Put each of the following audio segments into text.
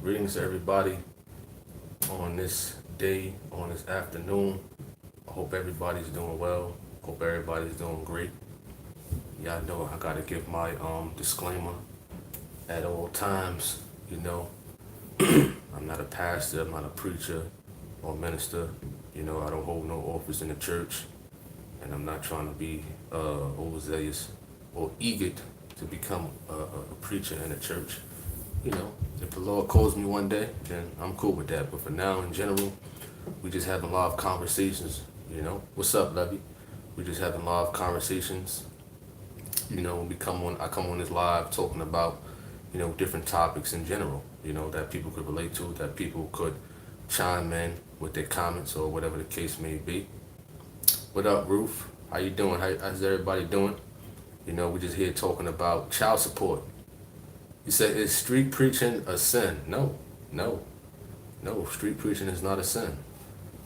Greetings to everybody on this day, on this afternoon. I hope everybody's doing well. Hope everybody's doing great. Y'all know I gotta give my disclaimer at all times. You know, I'm not a pastor, I'm not a preacher or minister. You know, I don't hold no office in the church, and I'm not trying to be overzealous or eager to become a preacher in the church. You know, if the Lord calls me one day, then I'm cool with that. But for now, in general, we just having live conversations. You know, what's up, Levy? We just having live conversations. You know, when we come on, I come on this live talking about, you know, different topics in general. You know, that people could relate to, that people could chime in with their comments or whatever the case may be. What up, Ruth? How you doing? How's everybody doing? You know, we just here talking about child support. You said, is street preaching a sin? No, no. Street preaching is not a sin.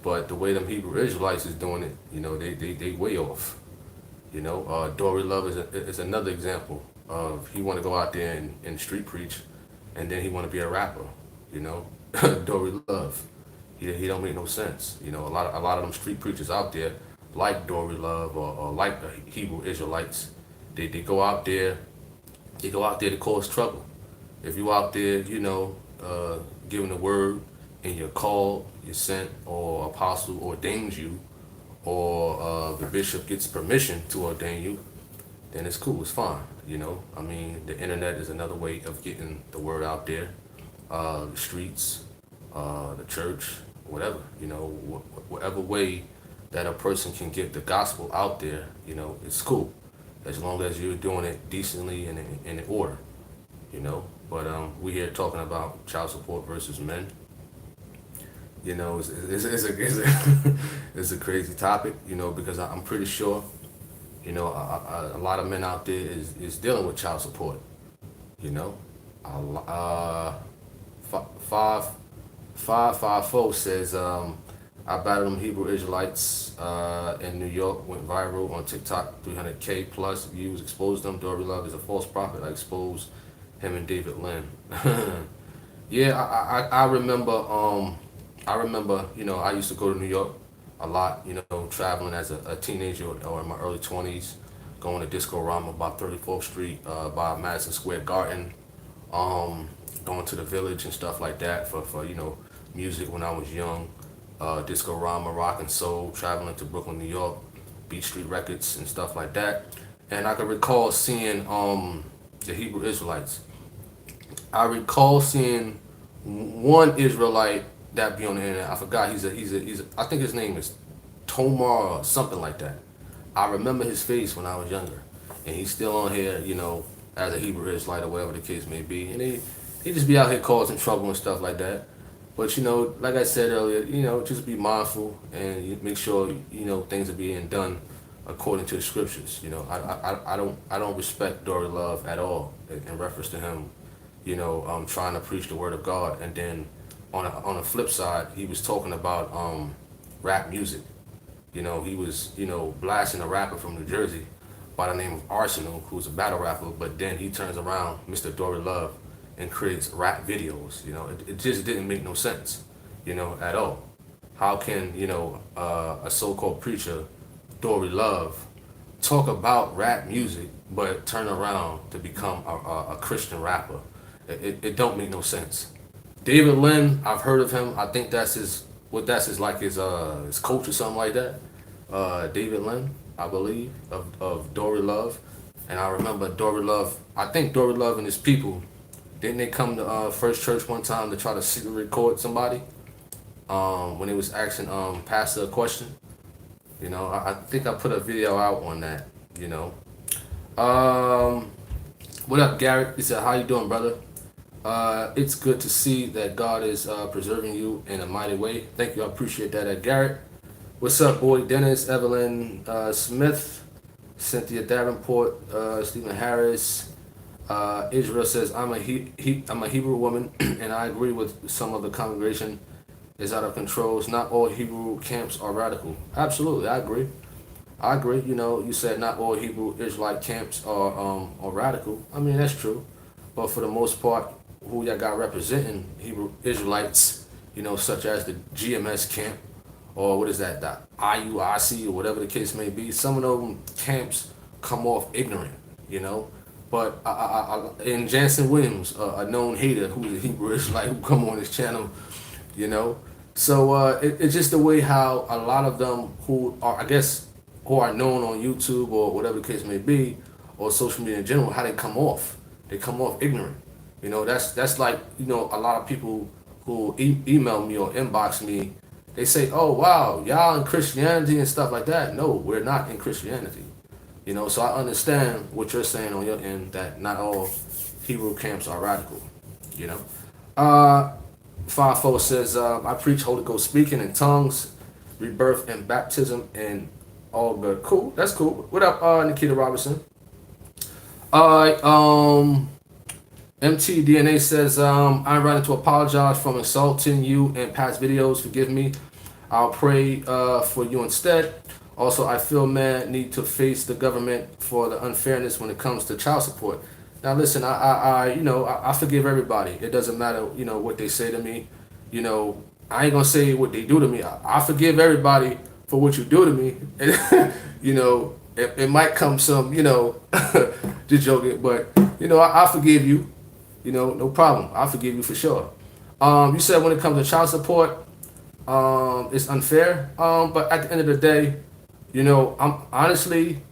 But the way them Hebrew Israelites is doing it, you know, they way off. You know, Dory Love is another example of he want to go out there and street preach, and then he want to be a rapper. You know, Dory Love, he don't make no sense. You know, a lot of them street preachers out there, like Dory Love or like the Hebrew Israelites, they go out there, to cause trouble. If you out there, you know, giving the word and you're called, you're sent, or apostle ordains you, or the bishop gets permission to ordain you, then it's cool, it's fine. You know, I mean, the internet is another way of getting the word out there. The streets, the church, whatever, you know, whatever way that a person can get the gospel out there, you know, it's cool. As long as you're doing it decently and in order, you know. But we here talking about child support versus men. You know, it's a crazy topic, you know, because I'm pretty sure, you know, a lot of men out there is dealing with child support. You know, five 554 says I battled them Hebrew Israelites in New York, went viral on TikTok, 300K plus views, exposed them. Dory Love is a false prophet. I exposed him and David Lynn. Yeah, I remember. I remember. You know, I used to go to New York a lot. You know, traveling as a teenager or in my early 20s, going to Disco Rama by 34th Street, by Madison Square Garden, going to the Village and stuff like that for you know music when I was young. Disco Rama, Rock and Soul, traveling to Brooklyn, New York, Beach Street Records and stuff like that. And I can recall seeing the Hebrew Israelites. I recall seeing one Israelite that be on the internet. I forgot. He's a. I think his name is Tomar or something like that. I remember his face when I was younger, and he's still on here, you know, as a Hebrew Israelite or whatever the case may be. And he just be out here causing trouble and stuff like that. But you know, like I said earlier, you know, just be mindful and you make sure you know things are being done according to the scriptures. You know, I don't respect Dory Love at all in reference to him. You know, trying to preach the word of God, and then on the flip side, he was talking about rap music. You know, he was blasting a rapper from New Jersey by the name of Arsenal, who's a battle rapper. But then he turns around, Mr. Dory Love, and creates rap videos. You know, it just didn't make no sense, you know, at all. How can, you know, a so-called preacher, Dory Love, talk about rap music, but turn around to become a Christian rapper? It don't make no sense. David Lynn, I've heard of him. I think that's his coach or something like that. David Lynn, I believe, of Dory Love. And I remember Dory Love, I think Dory Love and his people, didn't they come to First Church one time to try to secret record somebody when they was asking Pastor a question? You know, I think I put a video out on that, you know. What up, Garrett? He said, how you doing, brother? It's good to see that God is preserving you in a mighty way. Thank you, I appreciate that, Garrett. What's up, boy? Dennis, Evelyn Smith, Cynthia Davenport, Stephen Harris. Israel says, I'm a Hebrew woman, and I agree with some of the congregation is out of control. It's not all Hebrew camps are radical. Absolutely, I agree. You know, you said not all Hebrew Israelite camps are radical. I mean, that's true. But for the most part, who y'all got representing Hebrew Israelites, such as the GMS camp, or what is that, the IUIC, or whatever the case may be. Some of those camps come off ignorant, But and Jansen Williams, a known hater who's a Hebrew Israelite who come on this channel, So it's just the way how a lot of them who are, I guess, who are known on YouTube or whatever the case may be, or social media in general, how they come off. They come off ignorant. That's like, a lot of people who email me or inbox me, they say, oh, wow, y'all in Christianity and stuff like that. No, we're not in Christianity. So I understand what you're saying on your end, that not all Hebrew camps are radical. 5-4 says, I preach Holy Ghost speaking in tongues, rebirth and baptism, and all good. Cool, that's cool. What up, Nikita Robinson? MTDNA says, I'm writing to apologize from insulting you in past videos. Forgive me. I'll pray for you instead. Also, I feel men need to face the government for the unfairness when it comes to child support. Now, listen, I forgive everybody. It doesn't matter, what they say to me. I ain't gonna say what they do to me. I forgive everybody for what you do to me. It might come some, just joking, but I forgive you. No problem. I forgive you for sure. You said when it comes to child support, it's unfair. But at the end of the day, I'm honestly,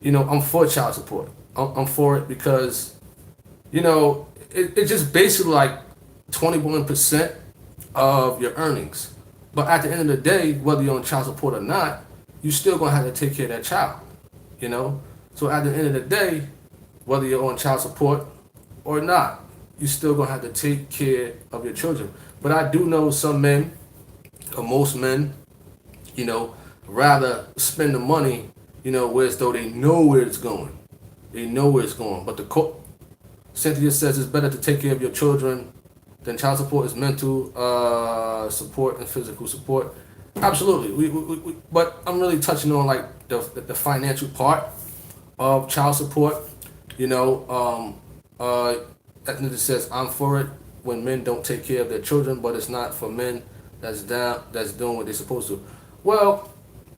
I'm for child support. I'm for it because, it's just basically like 21% of your earnings. But at the end of the day, whether you're on child support or not, you still gonna have to take care of that child. So at the end of the day, whether you're on child support or not, you still gonna have to take care of your children. But I do know some men, or most men, rather spend the money, where as though they know where it's going. They know where it's going. But Cynthia says it's better to take care of your children than child support is mental support and physical support. Absolutely. But I'm really touching on like the financial part of child support. It says I'm for it when men don't take care of their children, but it's not for men that's doing what they're supposed to. Well,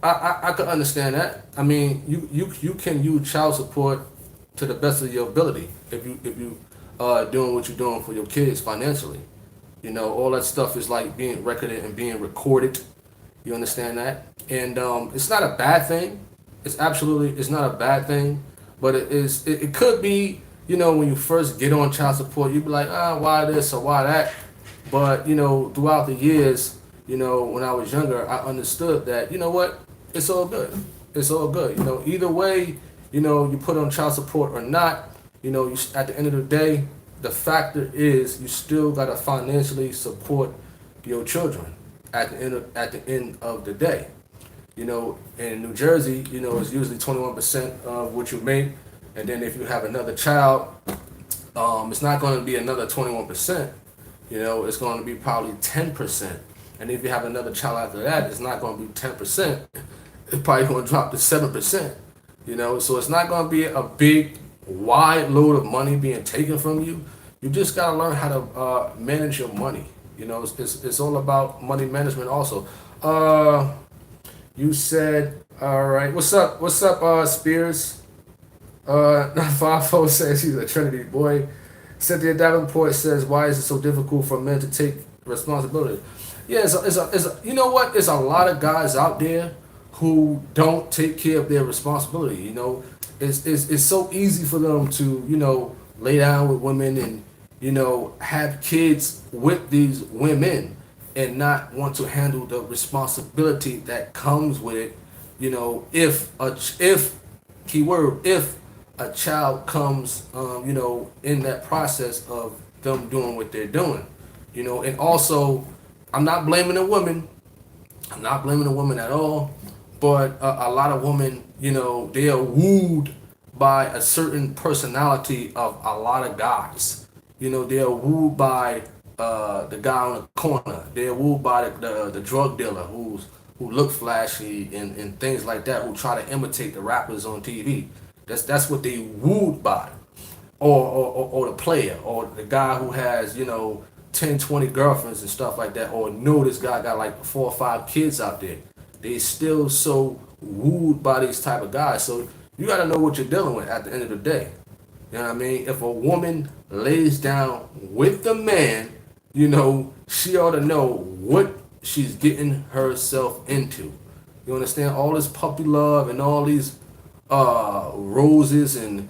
I could understand that. I mean, you can use child support to the best of your ability if you doing what you're doing for your kids financially. All that stuff is like being recorded and being recorded. You understand that? And it's not a bad thing. It's not a bad thing, but it could be, when you first get on child support, you'd be like, why this or why that? But, throughout the years, when I was younger, I understood that, what? It's all good. It's all good. Either way, you put on child support or not, at the end of the day, the factor is you still got to financially support your children at the end of the day. In New Jersey, it's usually 21% of what you make. And then if you have another child, it's not going to be another 21%. It's going to be probably 10%. And if you have another child after that, it's not going to be 10%. It's probably going to drop to 7%. So it's not going to be a big, wide load of money being taken from you. You just got to learn how to manage your money. It's all about money management also. You said, all right. What's up, Spears? 5-4 says he's a Trinity boy. Cynthia Davenport says, why is it so difficult for men to take responsibility? Yeah, you know what? There's a lot of guys out there who don't take care of their responsibility. It's so easy for them to, lay down with women and, have kids with these women and not want to handle the responsibility that comes with it. If a child comes, in that process of them doing what they're doing, and also I'm not blaming the women. I'm not blaming the women at all, but a lot of women, they are wooed by a certain personality of a lot of guys. They are wooed by the guy on the corner. They are wooed by the drug dealer who look flashy and things like that, who try to imitate the rappers on TV. That's what they wooed by. or the player, or the guy who has, 10, 20 girlfriends and stuff like that, or know this guy got like 4 or 5 kids out there. They still so wooed by these type of guys. So you got to know what you're dealing with at the end of the day. You know what I mean? If a woman lays down with the man, she ought to know what she's getting herself into. You understand? All this puppy love and all these roses and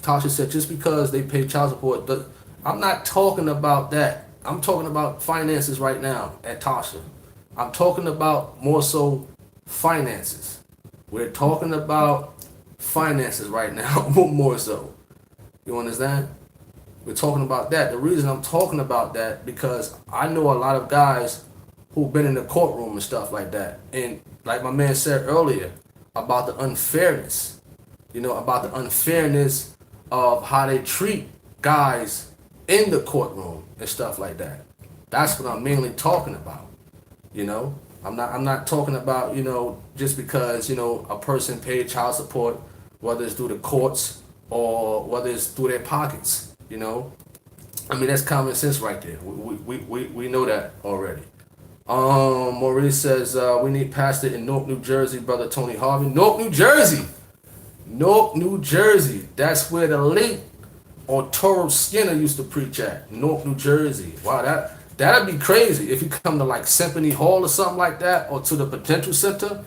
Tasha said just because they pay child support, I'm not talking about that. I'm talking about finances right now at Tasha. I'm talking about more so finances. We're talking about finances right now, more so. You understand? We're talking about that. The reason I'm talking about that because I know a lot of guys who've been in the courtroom and stuff like that. And like my man said earlier about the unfairness, about the unfairness of how they treat guys in the courtroom and stuff like that. That's what I'm mainly talking about. I'm not talking about, just because, a person paid child support, whether it's through the courts or whether it's through their pockets, I mean, that's common sense right there. We know that already. Maurice says, we need pastor in Newark, New Jersey, brother Tony Harvin. Newark, New Jersey. Newark, New Jersey. That's where the late Arturo Skinner used to preach at. Newark, New Jersey. Wow, that'd be crazy if you come to like Symphony Hall or something like that, or to the Parental Center,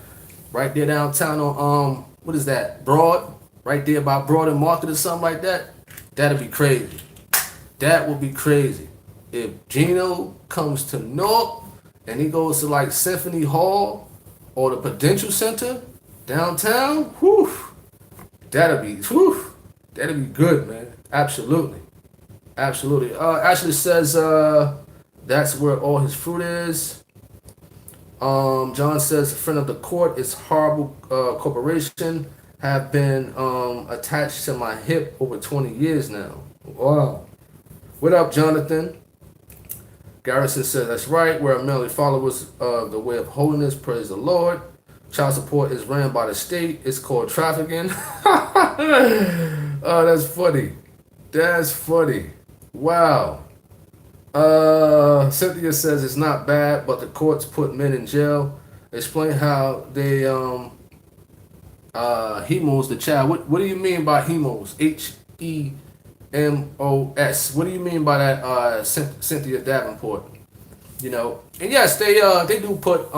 right there downtown on what is that? Broad, right there by Broad and Market or something like that. That'd be crazy. That would be crazy. If Gino comes to Newark and he goes to like Symphony Hall or the Parental Center downtown, that'd be good, man. Absolutely. Ashley says that's where all his fruit is. John says a friend of the court is horrible corporation. Have been attached to my hip over 20 years now. Wow. What up, Jonathan? Garrison says that's right. We're merely followers of the way of holiness. Praise the Lord. Child support is ran by the state. It's called trafficking. Oh, that's funny. That's funny. Wow. Cynthia says it's not bad, but the courts put men in jail. Explain how they hemos the child. What do you mean by hemos? HEMOS. What do you mean by that, Cynthia Davenport? And yes, they do put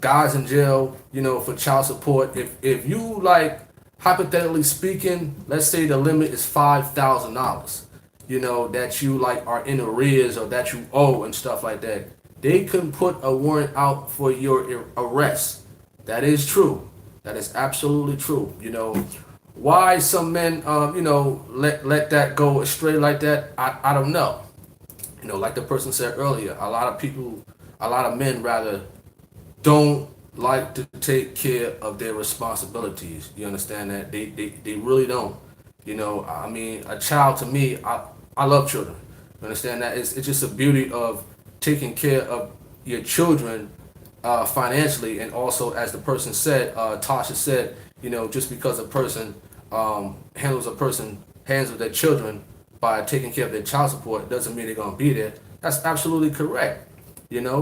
guys in jail, for child support. If you like, hypothetically speaking, let's say the limit is $5,000, that you like are in arrears or that you owe and stuff like that. They can put a warrant out for your arrest. That is true. That is absolutely true. Why some men, let that go astray like that, I don't know. Like the person said earlier, a lot of men rather don't like to take care of their responsibilities. You understand that? They really don't. I mean, a child to me, I love children. You understand that? It's just a beauty of taking care of your children financially, and also, as the person said, Tasha said, just because a person handles their children by taking care of their child support doesn't mean they're gonna be there. That's absolutely correct.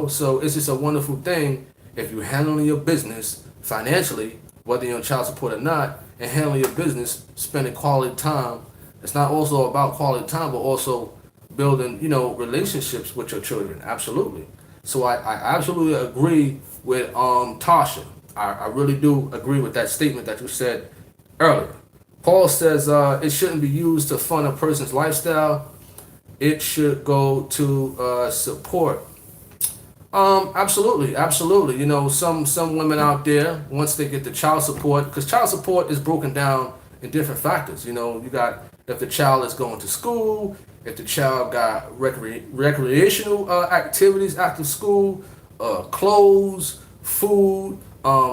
So it's just a wonderful thing if you're handling your business financially, whether you're on child support or not, and handling your business, spending quality time. It's not also about quality time, but also building, relationships with your children. Absolutely. So I absolutely agree with Tasha. I really do agree with that statement that you said earlier. Paul says it shouldn't be used to fund a person's lifestyle. It should go to support. Absolutely. Some women out there, once they get the child support, because child support is broken down in different factors. You got if the child is going to school, if the child got recreational activities after school, clothes, food,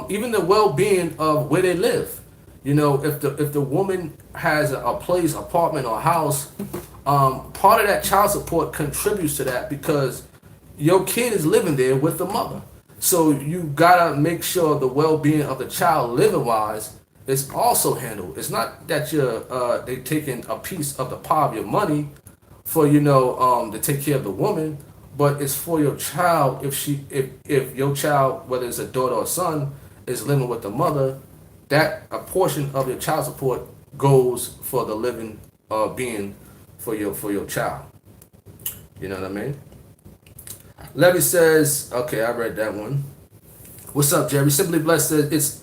even the well-being of where they live. If the woman has a place, apartment, or house, part of that child support contributes to that because your kid is living there with the mother. So you gotta make sure the well-being of the child living-wise is also handled. It's not that they taking a piece of the pie of your money for to take care of the woman, but it's for your child. If your child, whether it's a daughter or son, is living with the mother, that a portion of your child support goes for the living being for your child. You know what I mean? Levy says, okay, I read that one. What's up, Jerry? Simply Blessed says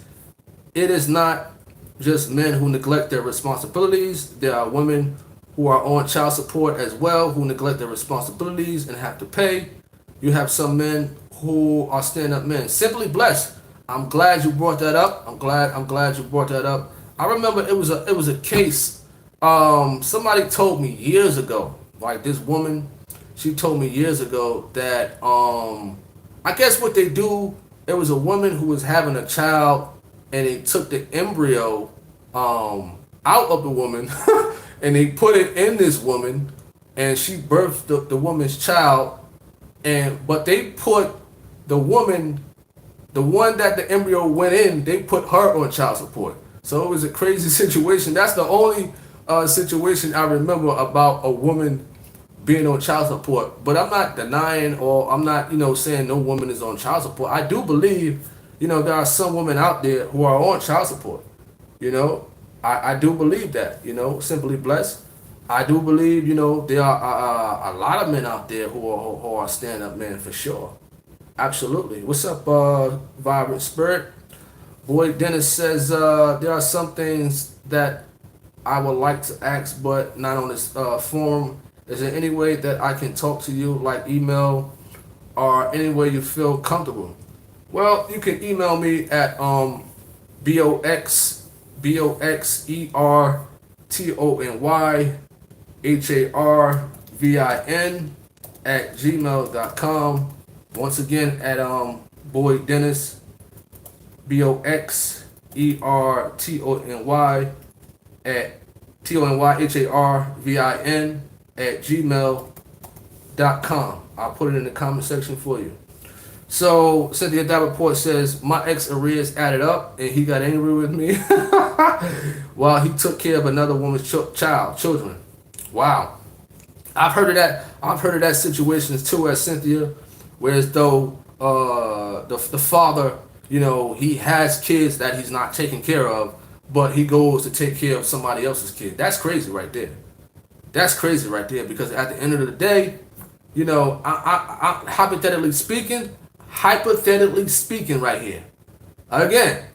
it is not just men who neglect their responsibilities. There are women who are on child support as well who neglect their responsibilities and have to pay. You have some men who are stand-up men. Simply Blessed. I'm glad you brought that up. I'm glad you brought that up. I remember it was a case. Somebody told me years ago, like this woman, she told me years ago that I guess what they do, it was a woman who was having a child and they took the embryo out of the woman and they put it in this woman and she birthed the woman's child, but they put the woman, the one that the embryo went in, they put her on child support. So it was a crazy situation. That's the only situation I remember about a woman being on child support. But I'm not denying or I'm not, saying no woman is on child support. I do believe, there are some women out there who are on child support. I do believe that, Simply Blessed. I do believe, there are a lot of men out there who are stand-up men for sure. Absolutely. What's up, Vibrant Spirit? Boy Dennis says there are some things that I would like to ask, but not on this forum. Is there any way that I can talk to you, like email, or any way you feel comfortable? Well, you can email me at boxervarvin@gmail.com. Once again, at Boyd Dennis, BOXERTONY at TONYHARVIN@gmail.com. I'll put it in the comment section for you. So Cynthia Davenport says my ex arrears added up and he got angry with me while he took care of another woman's children. Wow. I've heard of that situations too, as Cynthia, whereas though the father, he has kids that he's not taking care of, but he goes to take care of somebody else's kid. That's crazy right there. That's crazy right there, because at the end of the day, I hypothetically speaking right here. Again,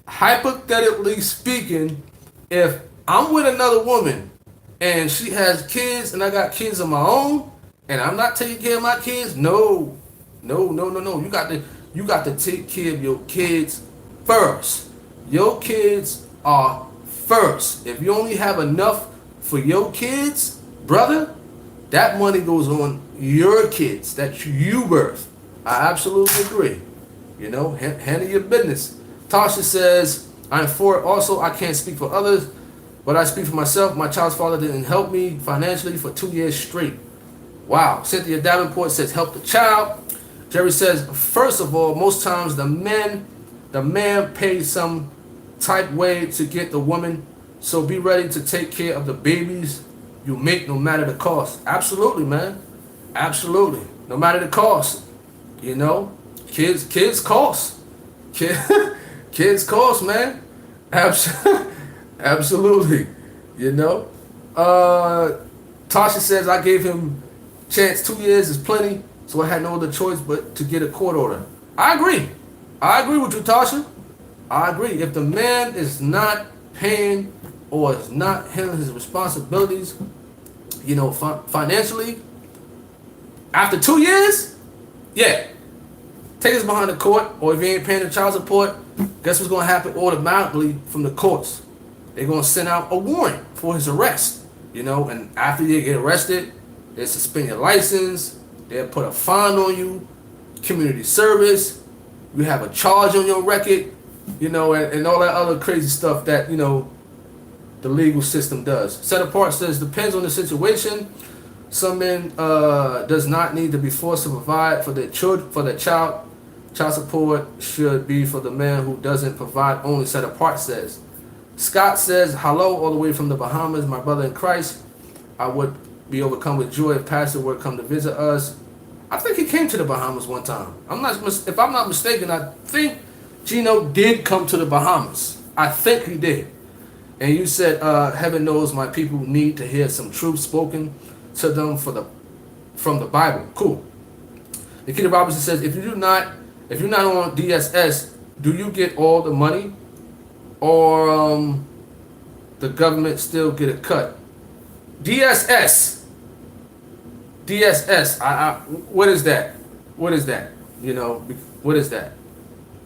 hypothetically speaking, if I'm with another woman and she has kids and I got kids of my own and I'm not taking care of my kids, no. You got to take care of your kids first. Your kids are first. If you only have enough for your kids, brother, that money goes on your kids that you birth. I absolutely agree. Handle your business. Tasha says, I'm for it also. I can't speak for others, but I speak for myself. My child's father didn't help me financially for 2 years straight. Wow. Cynthia Davenport says, help the child. Jerry says, first of all, most times the man pays some type way to get the woman, so be ready to take care of the babies you make no matter the cost. Absolutely, man. Absolutely. No matter the cost. Kids cost. Kids cost, man. Absolutely. Tasha says I gave him chance. 2 years is plenty, so I had no other choice but to get a court order. I agree with you, Tasha. I agree. If the man is not paying or is not handling his responsibilities, financially, after 2 years, yeah, take us behind the court. Or if you ain't paying the child support, guess what's going to happen automatically from the courts? They're going to send out a warrant for his arrest, and after you get arrested, they suspend your license, they'll put a fine on you, community service, you have a charge on your record, and all that other crazy stuff that, the legal system does. Set Apart says, depends on the situation. Some men does not need to be forced to provide for their children, for their child. Child support should be for the man who doesn't provide only. Set Apart says, Scott says, hello, all the way from the Bahamas, my brother in Christ. I would be overcome with joy if Pastor were to come to visit us. I think he came to the Bahamas one time. If I'm not mistaken, I think Gino did come to the Bahamas. I think he did. And you said, heaven knows my people need to hear some truth spoken to them from the Bible. Cool. Nikita Robinson says, if you're not on DSS, do you get all the money, or the government still get a cut? DSS. What is that? What is that? What is that?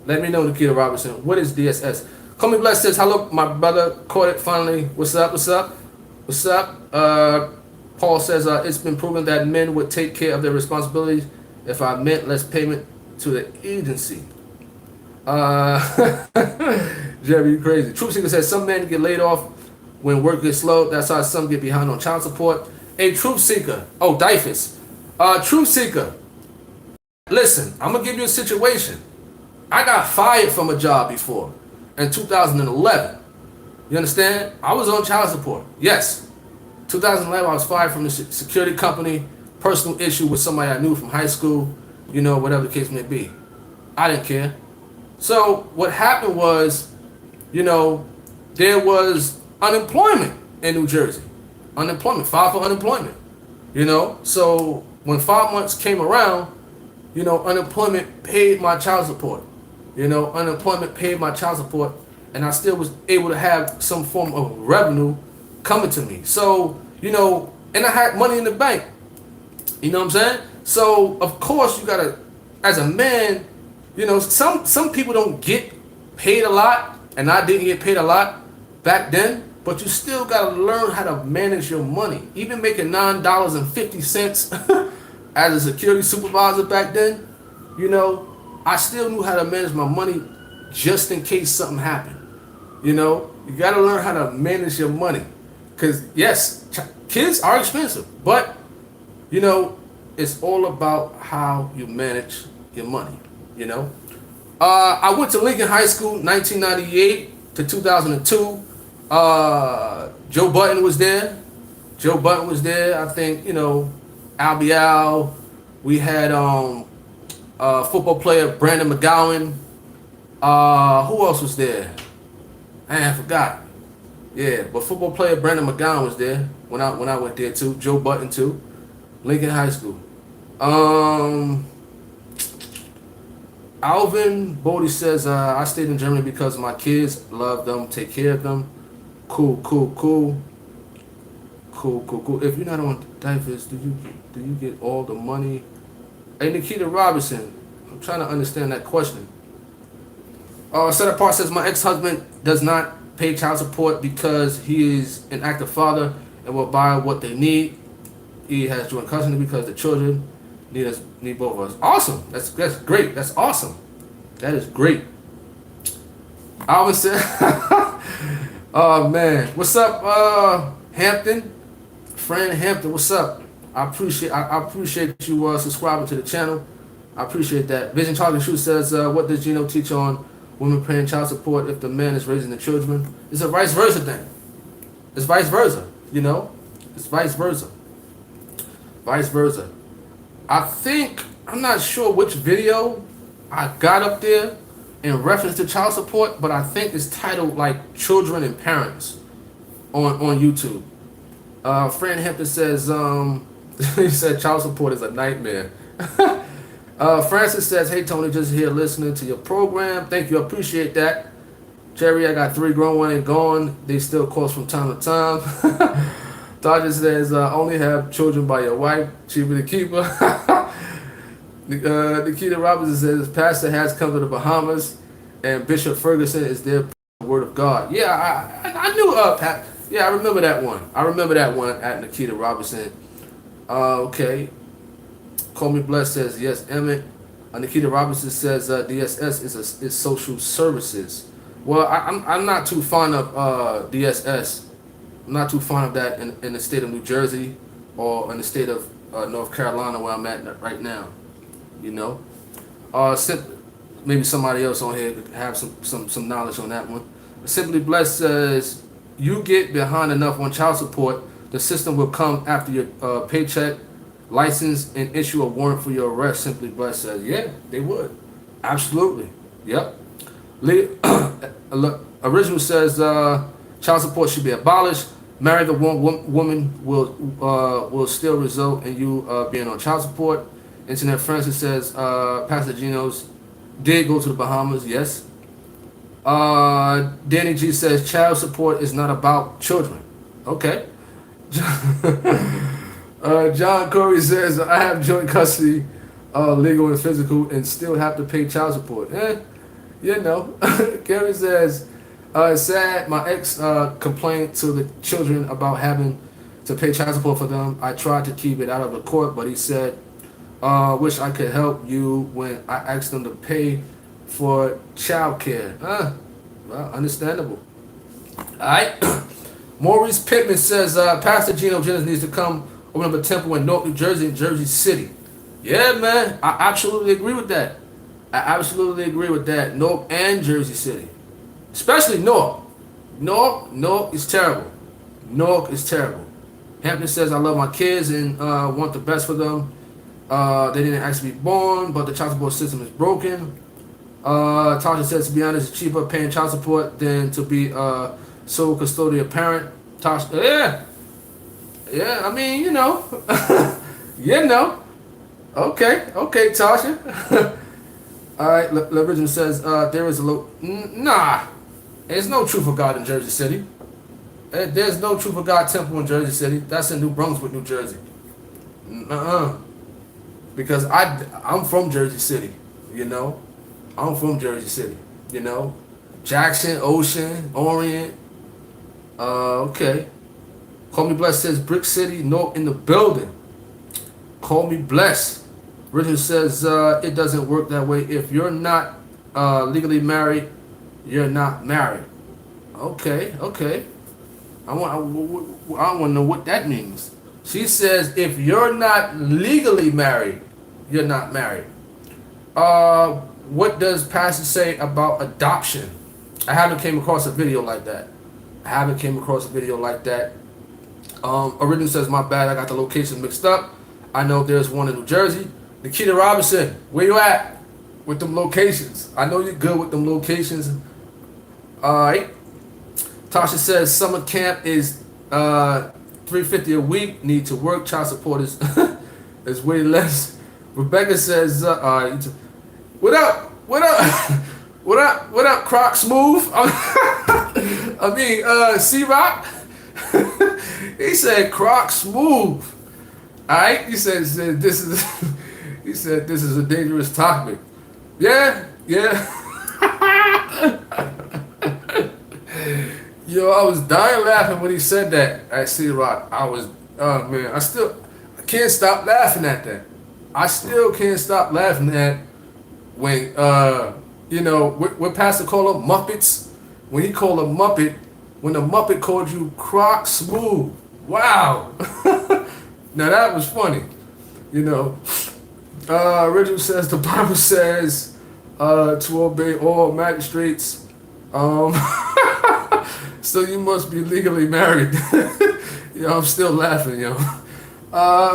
Let me know, Nikita Robinson. What is DSS? Call Me Blessed says, hello, my brother. Caught it finally. What's up? Paul says, it's been proven that men would take care of their responsibilities if I meant less payment to the agency. Jerry, you crazy. Truth Seeker says, some men get laid off when work gets slow. That's how some get behind on child support. A Truth Seeker. Oh, Dyfus. Truth Seeker. Listen, I'm going to give you a situation. I got fired from a job before in 2011. You understand? I was on child support. Yes. 2011, I was fired from the security company. Personal issue with somebody I knew from high school. Whatever the case may be. I didn't care. So what happened was, there was unemployment in New Jersey. Filed for unemployment. So when 5 months came around, unemployment paid my child support. Unemployment paid my child support, and I still was able to have some form of revenue coming to me. So, and I had money in the bank. You know what I'm saying? So, of course, you gotta, as a man, some people don't get paid a lot, and I didn't get paid a lot back then, but you still gotta learn how to manage your money. Even making $9.50 as a security supervisor back then, I still knew how to manage my money just in case something happened. You gotta learn how to manage your money. Because, yes, kids are expensive, but, it's all about how you manage your money, I went to Lincoln High School, 1998 to 2002. Joe Button was there. I think, Albial. We had football player Brandon McGowan. Who else was there? I forgot. Yeah, but football player Brandon McGowan was there when I went there too. Joe Button too. Lincoln High School. Alvin Bodie says, I stayed in Germany because my kids love them, take care of them. Cool. If you're not on Dyfus, do you get all the money? Hey, Nikita Robinson, I'm trying to understand that question. Set Apart says, my ex-husband does not pay child support because he is an active father and will buy what they need. He has joint custody because the children need both of us. Awesome. That's great. That's awesome. That is great. Alvin said, oh man, what's up, Hampton? Friend Hampton, what's up? I appreciate you subscribing to the channel. I appreciate that. Vision Talking Shoe says, what does Gino teach on women paying child support if the man is raising the children? It's a vice versa thing. It's vice versa, It's vice versa. Vice versa. I'm not sure which video I got up there in reference to child support, but I think it's titled like Children and Parents on YouTube. Fran Hampton says, he said child support is a nightmare. Francis says, hey Tony, just here listening to your program. Thank you, I appreciate that. Jerry, I got 3 grown, 1 ain't gone. They still cost from time to time. Dodger says, only have children by your wife, cheaper to keep her. Nikita Robinson says, Pastor has come to the Bahamas, and Bishop Ferguson is there, the word of God. Yeah, I knew Pat. Yeah, I remember that one. At Nikita Robinson. Okay. Call Me Blessed says, yes, Emmett. Nikita Robinson says, DSS is social services. Well, I'm not too fond of DSS. I'm not too fond of that in the state of New Jersey or in the state of North Carolina where I'm at right now. Maybe somebody else on here could have some knowledge on that one. Simply Blessed says, you get behind enough on child support, the system will come after your paycheck, license, and issue a warrant for your arrest. Simply Blessed says, yeah, they would. Absolutely. Yep. Original says child support should be abolished. Marry the woman will still result in you being on child support. Internet Francis says Pastor Geno's did go to the Bahamas. Yes. Danny G says child support is not about children. Okay. John Corey says I have joint custody, legal and physical, and still have to pay child support. You know. Gary says it's sad. My ex complained to the children about having to pay child support for them. I tried to keep it out of the court, but he said, wish I could help you when I asked them to pay for child care. Well, understandable. Alright. Maurice Pittman says Pastor Geno Jennings needs to come open up a temple in Newark, New Jersey and Jersey City. Yeah, man. I absolutely agree with that. I absolutely agree with that. Newark and Jersey City. Especially Newark. Newark is terrible. Newark is terrible. Hampton says I love my kids and want the best for them. They didn't actually be born, but the child support system is broken. Tasha says, to be honest, it's cheaper paying child support than to be a sole custodial parent. Tasha, yeah. I mean, you know, Okay, Tasha. All right. Original says there is a nah. There's no Truth of God in Jersey City. There's no Truth of God temple in Jersey City. That's in New Brunswick, New Jersey. Because I'm from Jersey City, you know. I'm from Jersey City, you know. Jackson, Ocean, Orient. Okay. Call Me Blessed says Brick City, North in the building. Call Me Blessed. Richard says it doesn't work that way. If you're not legally married, you're not married. Okay. I want to know what that means. She says if you're not legally married, you're not married. What does Pastor say about adoption? I haven't came across a video like that. Original says, my bad, I got the location mixed up. I know there's one in New Jersey. Nikita Robinson, where you at with them locations? I know you're good with them locations. Alright. Tasha says summer camp is $350 a week. Need to work. Child support is way less. Rebecca says, what up? What up, Croc Smooth? I mean, C-Rock. He said Croc Smooth. Alright, he said this is he said this is a dangerous topic. Yeah. Yo, I was dying laughing when he said that at C-Rock. I was, man, I can't stop laughing at that. I still can't stop laughing at when, what Pastor called them Muppets. When he called them Muppet, when the Muppet called you Croc Smooth. Wow. Now that was funny, you know. Richard says the Bible says to obey all magistrates. So you must be legally married. Yo, I'm still laughing, yo.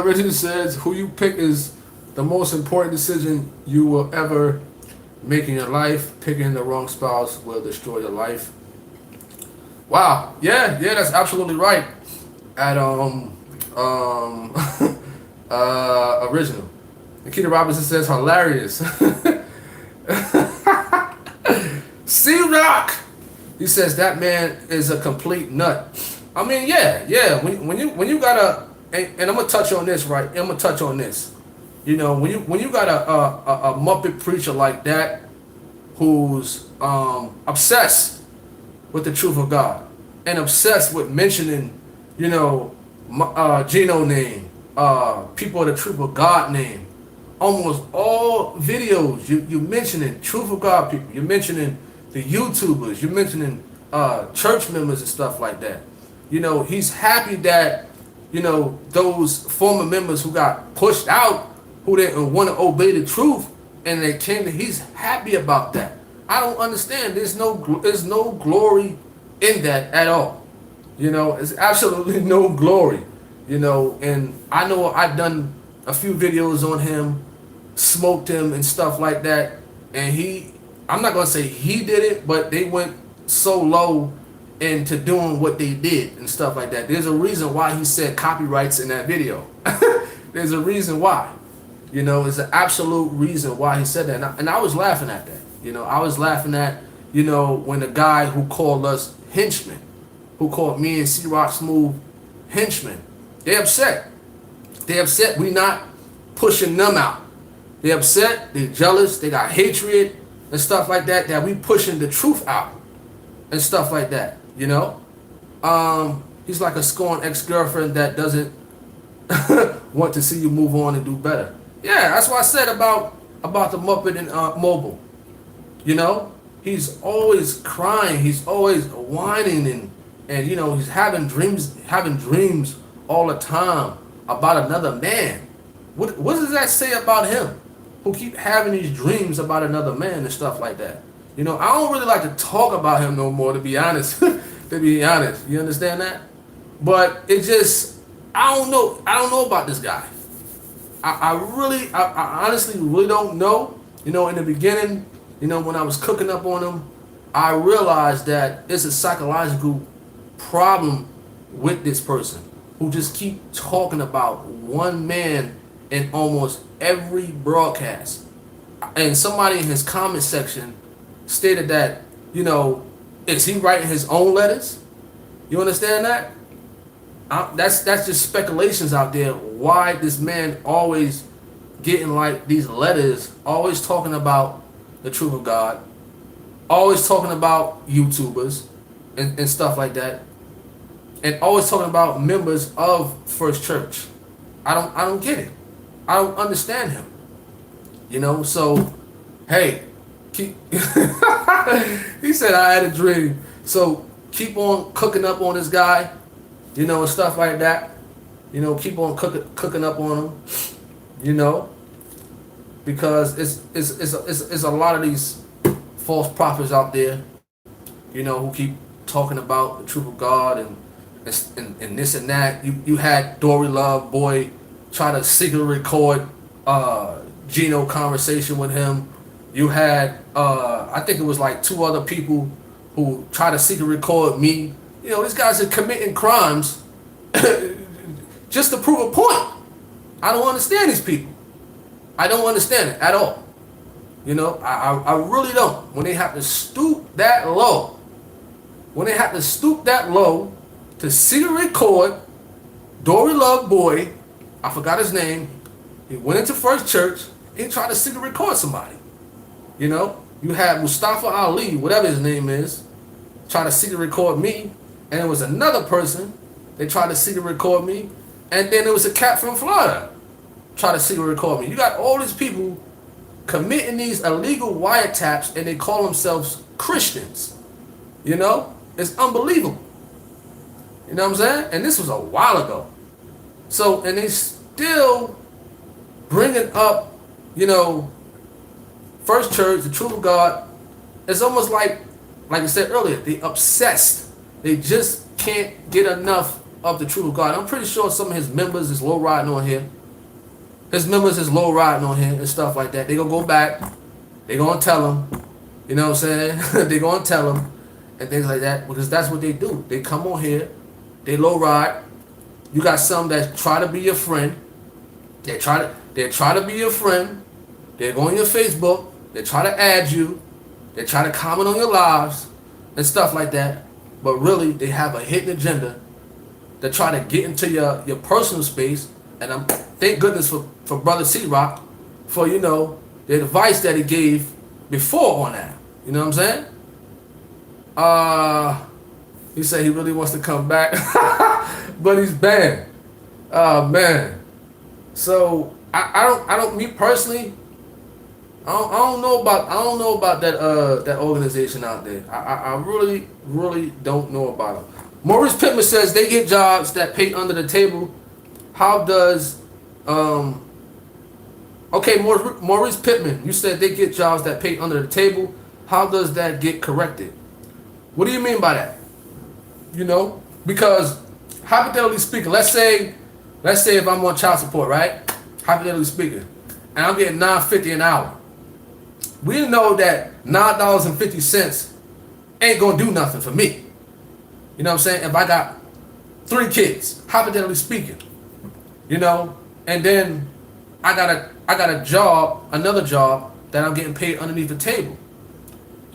Richard says who you pick is the most important decision you will ever make in your life. Picking the wrong spouse will destroy your life. Wow. Yeah, that's absolutely right. At original. Nikita Robinson says hilarious. C-Rock. He says that man is a complete nut. I mean, yeah. When you got a and I'm gonna touch on this, right? I'm gonna touch on this. You know, when you got a Muppet preacher like that, who's obsessed with the truth of God and obsessed with mentioning, you know, Geno name, people of the truth of God name. Almost all videos you mentioning truth of God people. You're mentioning the YouTubers. You're mentioning church members and stuff like that. You know, he's happy that, you know, those former members who got pushed out, who didn't want to obey the truth, and they came to, he's happy about that. I don't understand. There's no glory in that at all. You know, it's absolutely no glory. You know, and I know I've done a few videos on him, smoked him and stuff like that. And I'm not gonna say he did it, but they went so low into doing what they did and stuff like that. There's a reason why he said copyrights in that video. There's a reason why. You know, it's an absolute reason why he said that. And I was laughing at that. You know, I was laughing at, you know, when the guy who called us henchmen, who called me and C-Rock Smooth henchmen, they upset. They upset we not pushing them out. They upset, they jealous, they got hatred and stuff like that, that we pushing the truth out and stuff like that, you know? He's like a scorned ex-girlfriend that doesn't want to see you move on and do better. Yeah, that's what I said about the Muppet and Mobile. You know, he's always crying, he's always whining, and you know, he's having dreams all the time about another man. What does that say about him? Who keep having these dreams about another man and stuff like that. You know, I don't really like to talk about him no more, to be honest. To be honest, you understand that? But it just, I don't know about this guy. I honestly really don't know. You know, in the beginning, you know, when I was cooking up on him, I realized that it's a psychological problem with this person who just keep talking about one man in almost every broadcast. And somebody in his comment section stated that, you know, is he writing his own letters? You understand that? That's just speculations out there. Why this man always getting like these letters, always talking about the truth of God, always talking about YouTubers and stuff like that, and always talking about members of First Church. I don't get it. I don't understand him. You know, so hey, he said I had a dream. So keep on cooking up on this guy, you know, and stuff like that. You know, keep on cooking up on him, you know, because it's a lot of these false prophets out there, you know, who keep talking about the truth of God and this and that. You had Dory Love Boy try to secretly record Gino conversation with him. You had I think it was like 2 other people who try to secretly record me. You know, these guys are committing crimes just to prove a point. I don't understand these people. I don't understand it at all. You know, I really don't. When they have to stoop that low, to secretly record Dory Love Boy, I forgot his name, he went into First Church, he tried to secretly record somebody. You know, you had Mustafa Ali, whatever his name is, try to secretly record me, and it was another person, they tried to secretly record me, and then there was a cat from Florida try to secretly record me. You got all these people committing these illegal wiretaps, and they call themselves Christians. You know, it's unbelievable. You know what I'm saying? And this was a while ago. So, and they still bringing up, you know, First Church, the truth of God. It's almost like I said earlier, they obsessed. They just can't get enough of the truth of God. I'm pretty sure some of his members is low riding on here. His members is low riding on him and stuff like that. They gonna go back. They gonna tell him. You know what I'm saying? They gonna tell him and things like that, because that's what they do. They come on here. They low ride. You got some that try to be your friend. They try to be your friend. They go on your Facebook. They try to add you. They try to comment on your lives and stuff like that. But really, they have a hidden agenda. They try to get into your personal space. And I'm thank goodness for Brother C-Rock for, you know, the advice that he gave before on that. You know what I'm saying? He said he really wants to come back, but he's banned. Oh man. So I don't me personally, I don't know about that organization out there. I really don't know about them. Maurice Pittman says they get jobs that pay under the table. How does okay, Maurice Pittman, you said they get jobs that pay under the table. how does that get corrected? What do you mean by that? You know, because hypothetically speaking, let's say if I'm on child support, right? Hypothetically speaking, and I'm getting $9.50 an hour. We know that $9.50 ain't gonna do nothing for me. You know what I'm saying? If I got 3 kids, hypothetically speaking, you know, and then I got a job, another job that I'm getting paid underneath the table.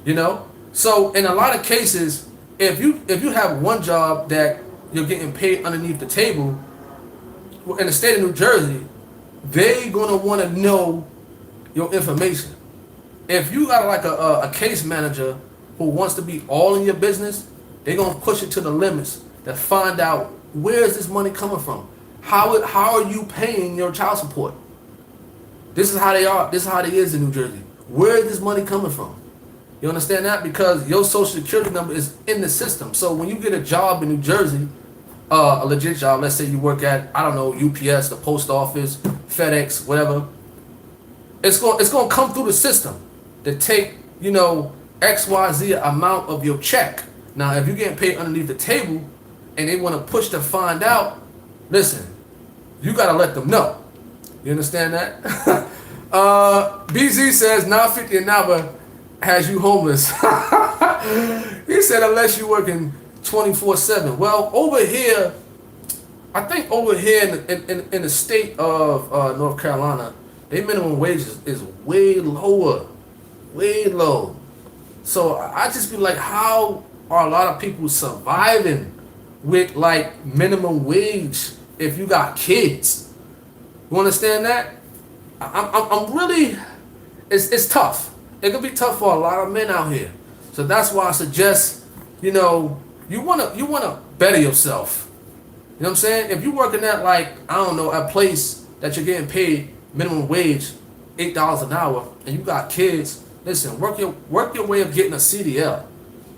You know? So in a lot of cases, if you have one job that you're getting paid underneath the table, in the state of New Jersey, they gonna want to know your information. If you got like a case manager who wants to be all in your business, they gonna push it to the limits to find out where is this money coming from. How are you paying your child support? This is how they are. This is how it is in New Jersey. Where is this money coming from? You understand that? Because your social security number is in the system. So when you get a job in New Jersey, a legit job, let's say you work at, I don't know, UPS, the post office, FedEx, whatever, it's going to come through the system to take, you know, XYZ amount of your check. Now, if you're getting paid underneath the table and they want to push to find out, listen, you got to let them know. You understand that? BZ says $9.50 an hour has you homeless. He said unless you're working 24/7. Well, over here, I think over here in the state of North Carolina, their minimum wage is way lower, way low. So I just be like, how are a lot of people surviving with like minimum wage if you got kids? You understand that? I'm really, it's tough. It could be tough for a lot of men out here. So that's why I suggest, you know, you wanna better yourself. You know what I'm saying? If you're working at like, I don't know, a place that you're getting paid minimum wage, $8 an hour, and you got kids, listen, work your way of getting a CDL.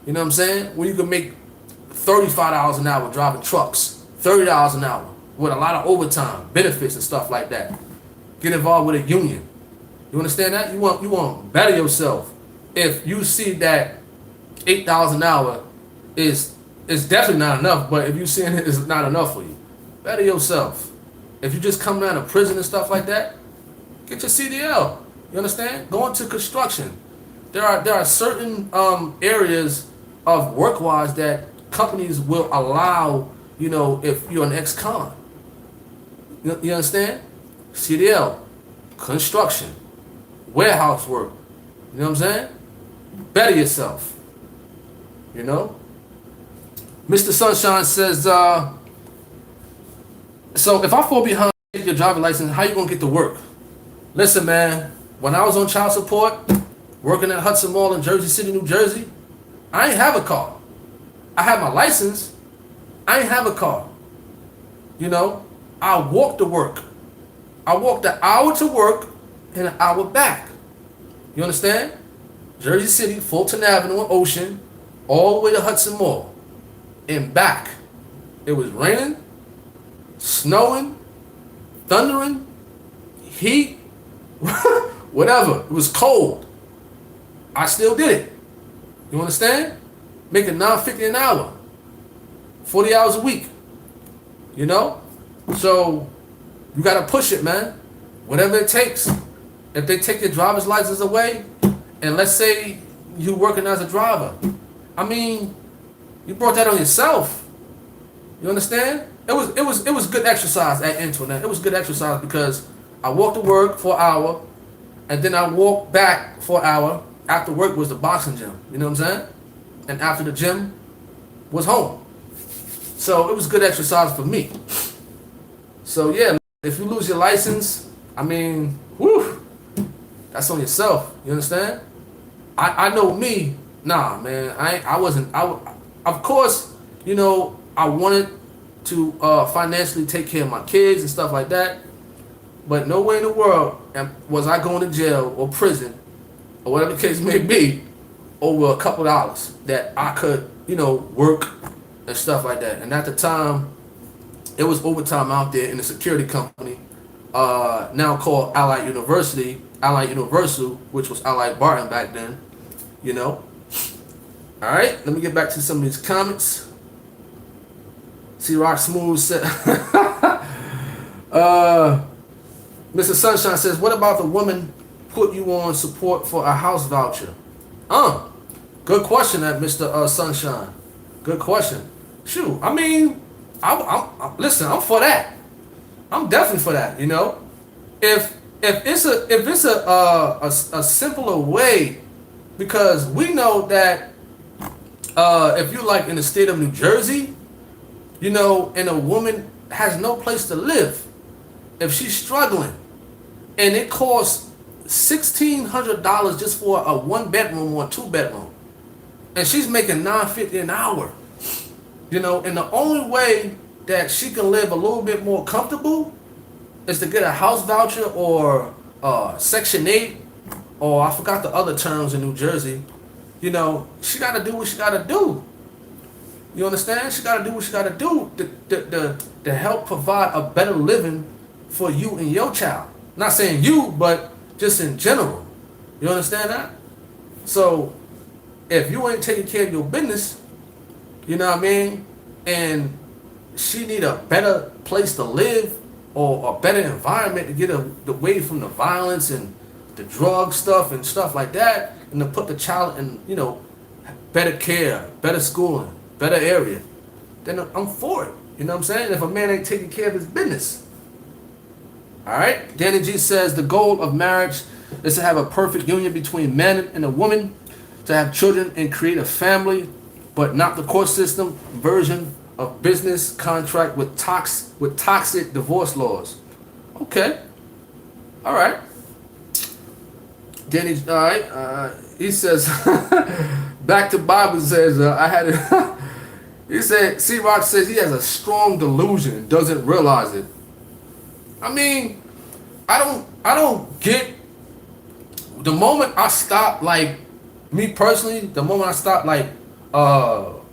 You know what I'm saying? Where you can make $35 an hour driving trucks, $30 an hour with a lot of overtime, benefits and stuff like that. Get involved with a union. You understand that? You want to better yourself. If you see that $8 an hour is definitely not enough, but if you seeing it is not enough for you, better yourself. If you just come out of prison and stuff like that, get your CDL. You understand? Go into construction. There are certain areas of work-wise that companies will allow, you know, if you're an ex-con. You understand? CDL, construction, warehouse work. You know what I'm saying? Better yourself. You know? Mr. Sunshine says, so if I fall behind your driver's license, how you gonna get to work? Listen, man, when I was on child support, working at Hudson Mall in Jersey City, New Jersey, I ain't have a car. I had my license. I ain't have a car. You know, I walked to work. I walked an hour to work and an hour back. You understand? Jersey City, Fulton Avenue, Ocean, all the way to Hudson Mall and back. It was raining, snowing, thundering, heat, whatever. It was cold. I still did it. You understand? Making $9.50 an hour, 40 hours a week. You know? So you gotta push it, man. Whatever it takes. If they take your driver's license away, and let's say you working as a driver, I mean, you brought that on yourself. You understand? It was good exercise at Internet. It was good exercise because I walked to work for an hour, and then I walked back for an hour. After work was the boxing gym. You know what I'm saying? And after the gym was home. So it was good exercise for me. So yeah, if you lose your license, I mean, whew, that's on yourself. You understand? I know me. Nah, man. I wasn't. Of course, you know, I wanted to financially take care of my kids and stuff like that. But no way in the world was I going to jail or prison or whatever the case may be over a couple dollars that I could, you know, work and stuff like that. And at the time, it was overtime out there in the security company, now called Allied University, Allied Universal, which was Allied Barton back then. you know. All right, let me get back to some of these comments. See, Rock Smooth said, Mr. Sunshine says, what about the woman put you on support for a house voucher? Good question, that Mr. Sunshine. Good question. Shoot, I mean, listen, I'm for that. I'm definitely for that. You know, if it's a simpler way, because we know that if you like in the state of New Jersey, you know, and a woman has no place to live, if she's struggling, and it costs $1,600 just for a 1-bedroom or a 2-bedroom, and she's making $9.50 an hour, you know, and the only way that she can live a little bit more comfortable is to get a house voucher or Section 8, or I forgot the other terms in New Jersey. You know, she got to do what she got to do. You understand? She got to do what she got to do to help provide a better living for you and your child. Not saying you, but just in general. You understand that? So, if you ain't taking care of your business, you know what I mean, and she need a better place to live or a better environment to get away from the violence and the drug stuff and stuff like that, and to put the child in, you know, better care, better schooling, better area, then I'm for it. You know what I'm saying? If a man ain't taking care of his business. All right? Danny G says the goal of marriage is to have a perfect union between man and a woman, to have children and create a family, but not the court system version of business contract with toxic divorce laws. Okay. All right. Danny, all right. He says, back to Bible says, I had it. He said, C-Rock says he has a strong delusion and doesn't realize it. I mean, I don't get, the moment I stop, like, me personally, the moment I stop, like,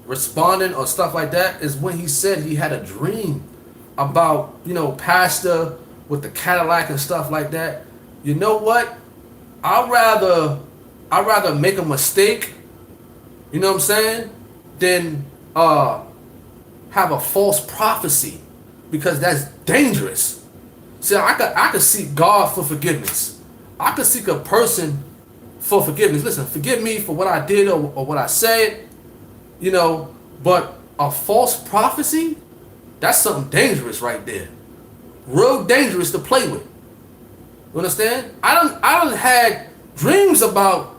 responding or stuff like that is when he said he had a dream about, you know, pastor with the Cadillac and stuff like that. You know what? I'd rather make a mistake, you know what I'm saying, than have a false prophecy, because that's dangerous. See, I could seek God for forgiveness. I could seek a person for forgiveness. Listen, forgive me for what I did or what I said, you know, but a false prophecy, that's something dangerous right there. Real dangerous to play with. You understand? I done had dreams about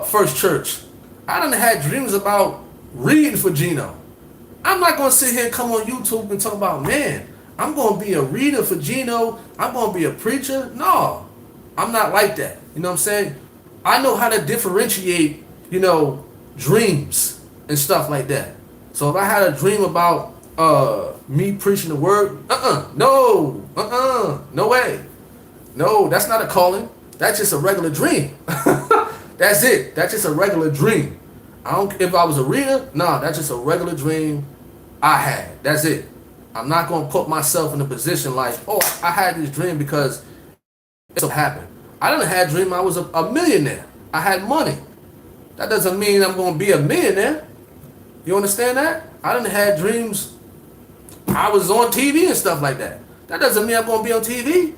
First Church. I done had dreams about reading for Gino. I'm not gonna sit here and come on YouTube and talk about, man, I'm gonna be a reader for Gino, I'm gonna be a preacher. No, I'm not like that. You know what I'm saying? I know how to differentiate, you know, dreams and stuff like that. So if I had a dream about me preaching the word, no way. No, that's not a calling. That's just a regular dream. That's it. That's just a regular dream. If I was a reader, nah, that's just a regular dream I had. That's it. I'm not gonna put myself in a position like, oh, I had this dream because it so happened. I done had a dream I was a millionaire. I had money. That doesn't mean I'm gonna be a millionaire. You understand that? I done had dreams I was on TV and stuff like that. That doesn't mean I'm gonna be on TV.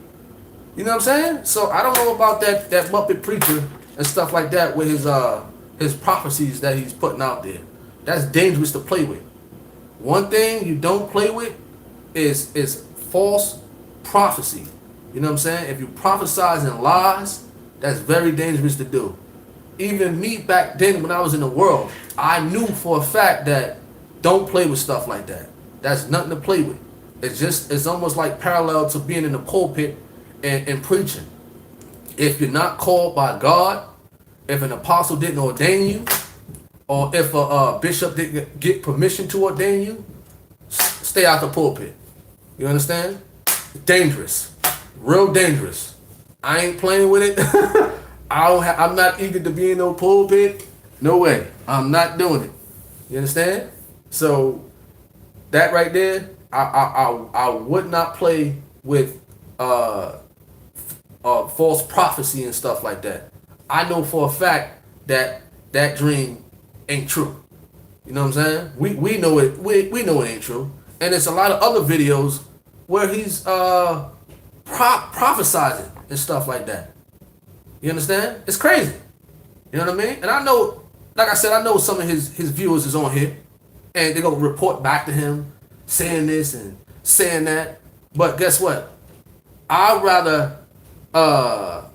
You know what I'm saying? So I don't know about that Muppet preacher and stuff like that with his prophecies that he's putting out there. That's dangerous to play with. One thing you don't play with is false prophecy. You know what I'm saying? If you prophesize in lies, that's very dangerous to do. Even me back then when I was in the world, I knew for a fact that don't play with stuff like that. That's nothing to play with. It's almost like parallel to being in the pulpit and preaching. If you're not called by God, if an apostle didn't ordain you, or if a bishop didn't get permission to ordain you, stay out the pulpit. You understand? Dangerous. Real dangerous. I ain't playing with it. I'm not eager to be in no pulpit. No way. I'm not doing it. You understand? So that right there, I would not play with false prophecy and stuff like that. I know for a fact that that dream ain't true. You know what I'm saying? We know it. We know it ain't true. And there's a lot of other videos where he's prophesizing and stuff like that. You understand? It's crazy. You know what I mean? And I know, like I said, I know some of his viewers is on here, and they're gonna report back to him saying this and saying that. But guess what? I'd rather have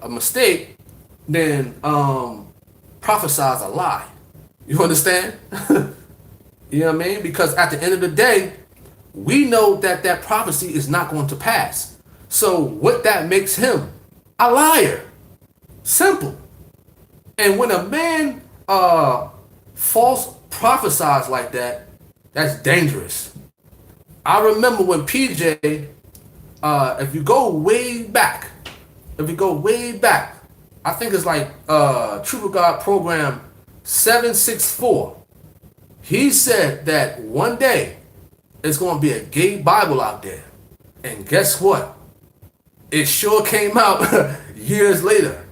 a mistake than prophesize a lie. You understand? You know what I mean? Because at the end of the day, we know that that prophecy is not going to pass. So what that makes him? A liar. Simple. And when a man false prophesies like that, that's dangerous. I remember when PJ, if you go way back, I think it's like True of God program 764. He said that one day it's going to be a gay Bible out there. And guess what? It sure came out years later.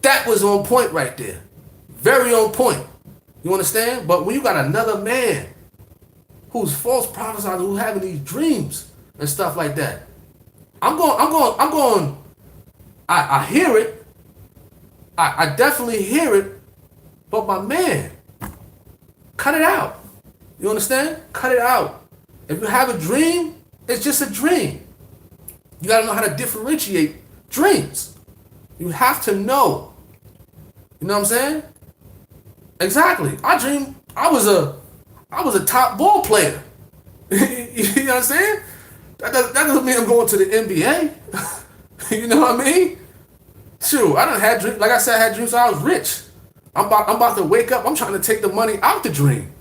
That was on point right there. Very on point. You understand? But when you got another man who's false prophesying, who's having these dreams and stuff like that, I hear it. I definitely hear it. But my man, cut it out. You understand? Cut it out. If you have a dream, it's just a dream. You got to know how to differentiate dreams. You have to know. You know what I'm saying? Exactly. I dreamed I was a top ball player. You know what I'm saying? That doesn't mean I'm going to the NBA. You know what I mean? Shoot, I done had dreams. Like I said, I had dreams so I was rich. I'm about to wake up. I'm trying to take the money out the dream.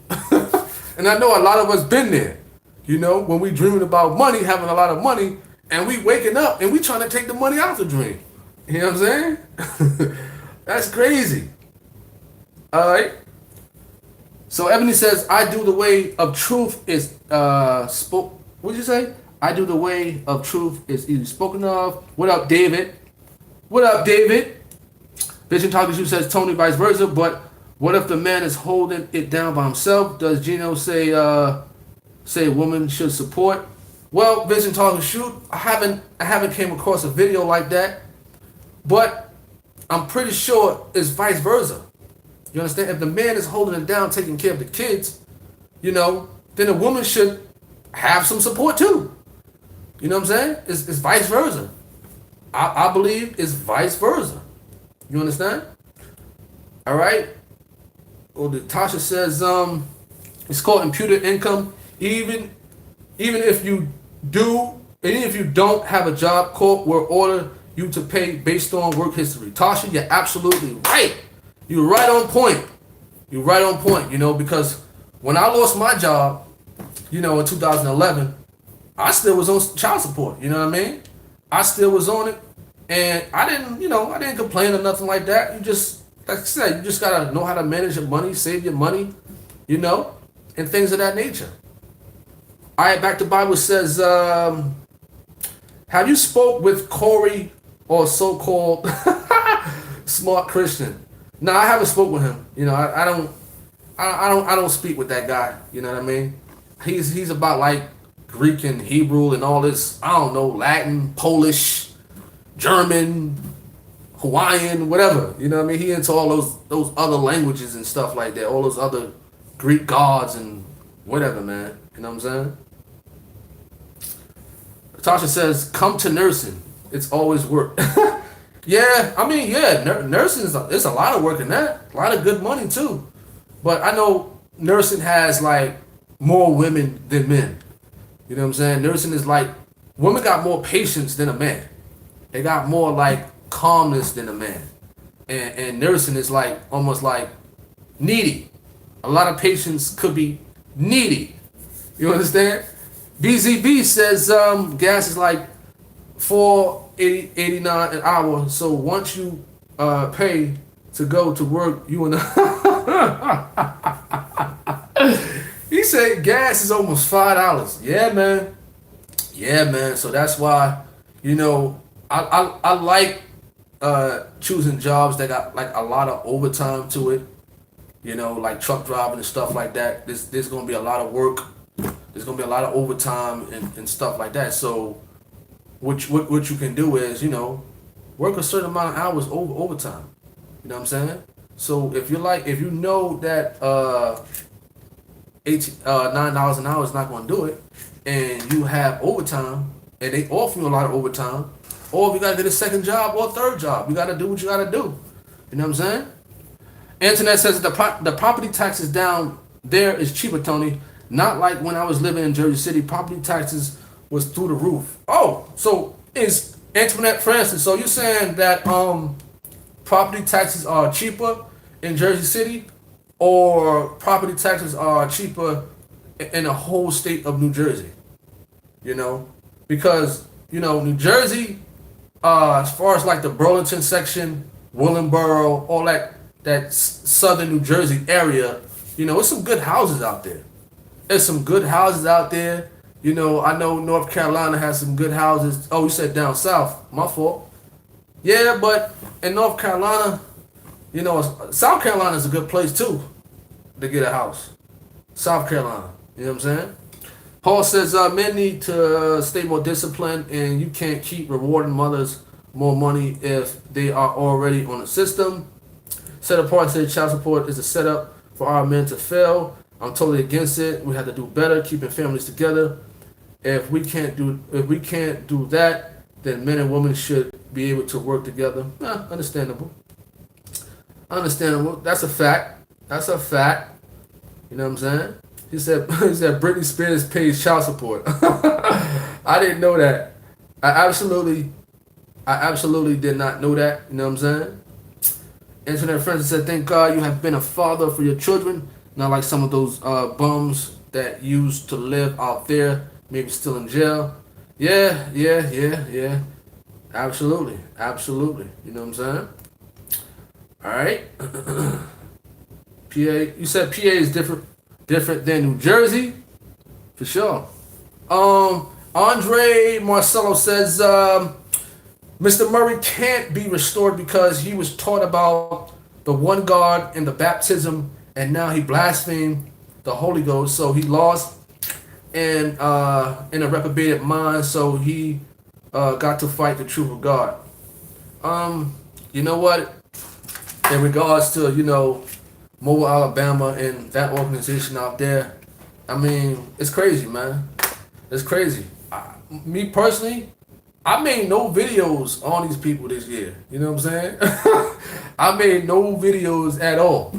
And I know a lot of us been there. You know, when we dreaming about money, having a lot of money, and we waking up and we trying to take the money out the dream. You know what I'm saying? That's crazy. All right. So Ebony says, I do the way of truth is spoke. What'd you say? I do the way of truth is either spoken of. What up, David? What up, David? Vision Talking Shoe says Tony vice versa, but what if the man is holding it down by himself? Does Gino say a woman should support? Well, Vision Talking Shoot, I haven't came across a video like that, but I'm pretty sure it's vice versa. You understand? If the man is holding it down, taking care of the kids, you know, then the woman should have some support too. You know what I'm saying? It's vice versa. I believe it's vice versa. You understand? All right. Well, Tasha says it's called imputed income. Even if you don't have a job, court will order you to pay based on work history. Tasha, you're absolutely right. You're right on point. You're right on point. You know, because when I lost my job, you know, in 2011, I still was on child support. You know what I mean? I still was on it, and I didn't complain or nothing like that. You just, like I said, you just gotta know how to manage your money, save your money, you know, and things of that nature. All right, back to Bible says, have you spoke with Corey or so-called smart Christian? No, I haven't spoke with him. You know, I don't speak with that guy. You know what I mean? He's about like Greek and Hebrew and all this, I don't know, Latin, Polish, German, Hawaiian, whatever. You know what I mean? He into all those other languages and stuff like that, all those other Greek gods and whatever, man. You know what I'm saying? Tasha says, come to nursing. It's always work. Yeah, I mean, yeah, nursing is a lot of work in that. A lot of good money too. But I know nursing has like more women than men. You know what I'm saying? Nursing is like, women got more patience than a man. They got more like calmness than a man. And nursing is like almost like needy. A lot of patients could be needy. You understand? BZB says gas is like $4.89 an hour. So once you pay to go to work, you and he said gas is almost $5. Yeah, man. Yeah, man. So that's why, you know, I like choosing jobs that got like a lot of overtime to it, like truck driving and stuff like that. There's gonna be a lot of work. There's gonna be a lot of overtime and stuff like that. So what you can do is, work a certain amount of hours overtime. You know what I'm saying? So if you know that $9 an hour is not gonna do it, and you have overtime, and they offer you a lot of overtime, or if you gotta get a second job or a third job, you gotta do what you gotta do. You know what I'm saying? Internet says that the property taxes down there is cheaper, Tony. Not like when I was living in Jersey City, property taxes was through the roof. Oh, so is Antoinette Francis? So you're saying that property taxes are cheaper in Jersey City, or property taxes are cheaper in the whole state of New Jersey? Because New Jersey, as far as like the Burlington section, Willingboro, all that southern New Jersey area, it's some good houses out there. There's some good houses out there. I know North Carolina has some good houses. Oh, you said down south. My fault. Yeah, but in North Carolina, South Carolina is a good place too to get a house. South Carolina. You know what I'm saying? Paul says men need to stay more disciplined, and you can't keep rewarding mothers more money if they are already on the system. Set apart said child support is a setup for our men to fail. I'm totally against it. We have to do better, keeping families together. If we can't do that, then men and women should be able to work together. Understandable. That's a fact. You know what I'm saying? He said Britney Spears pays child support. I didn't know that. I absolutely did not know that. You know what I'm saying? Internet Francis said, thank God you have been a father for your children. Not like some of those bums that used to live out there, maybe still in jail. Yeah. Absolutely. You know what I'm saying? All right. PA. You said PA is different than New Jersey, for sure. Andre Marcello says Mr. Murray can't be restored because he was taught about the one God and the baptism, and now he blasphemed the Holy Ghost, so he lost in a reprobated mind, so he got to fight the truth of God. You know what? In regards to, Mobile, Alabama, and that organization out there, I mean, it's crazy, man. It's crazy. Me personally, I made no videos on these people this year. You know what I'm saying? I made no videos at all.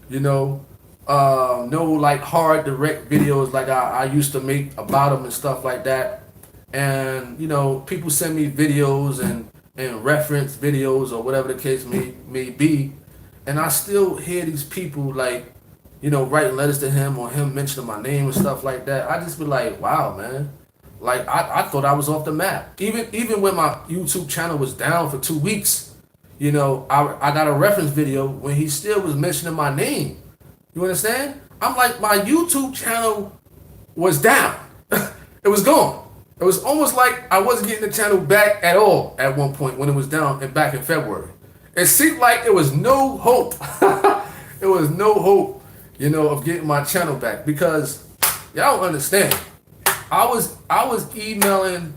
No like hard direct videos like I used to make about them and stuff like that. And people send me videos and reference videos or whatever the case may be, and I still hear these people like writing letters to him or him mentioning my name and stuff like that. I just be like, wow, man. Like I thought I was off the map. Even when my YouTube channel was down for 2 weeks, I got a reference video when he still was mentioning my name. You understand? I'm like, my YouTube channel was down. It was gone. It was almost like I wasn't getting the channel back at all at one point when it was down and back in February. It seemed like there was no hope. There was no hope, of getting my channel back, because y'all don't understand. I was emailing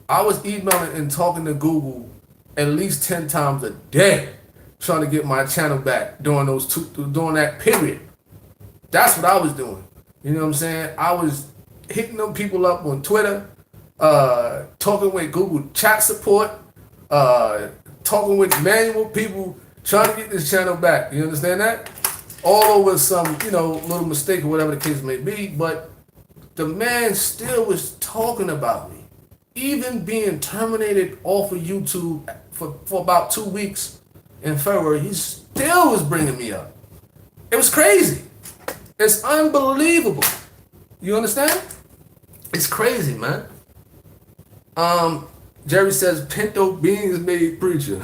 and talking to Google at least 10 times a day, trying to get my channel back during that period. That's what I was doing. You know what I'm saying? I was hitting them people up on Twitter, talking with Google chat support, talking with manual people, trying to get this channel back. You understand that? All over some, little mistake or whatever the case may be, but the man still was talking about me. Even being terminated off of YouTube for about 2 weeks in February, he still was bringing me up. It was crazy. It's unbelievable. You understand? It's crazy, man. Jerry says pinto beans made preacher.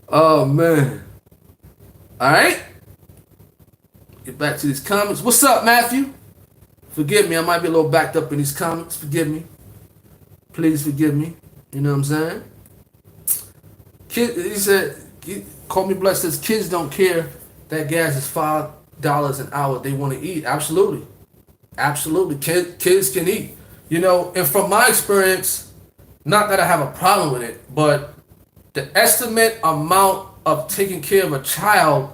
Oh man. All right. Get back to these comments. What's up, Matthew? Forgive me. I might be a little backed up in these comments. Forgive me. Please forgive me. You know what I'm saying? He said, call me blessed. Says kids don't care that gas is $5 an hour. They want to eat. Absolutely, absolutely. Kids can eat. And from my experience, not that I have a problem with it, but the estimate amount of taking care of a child,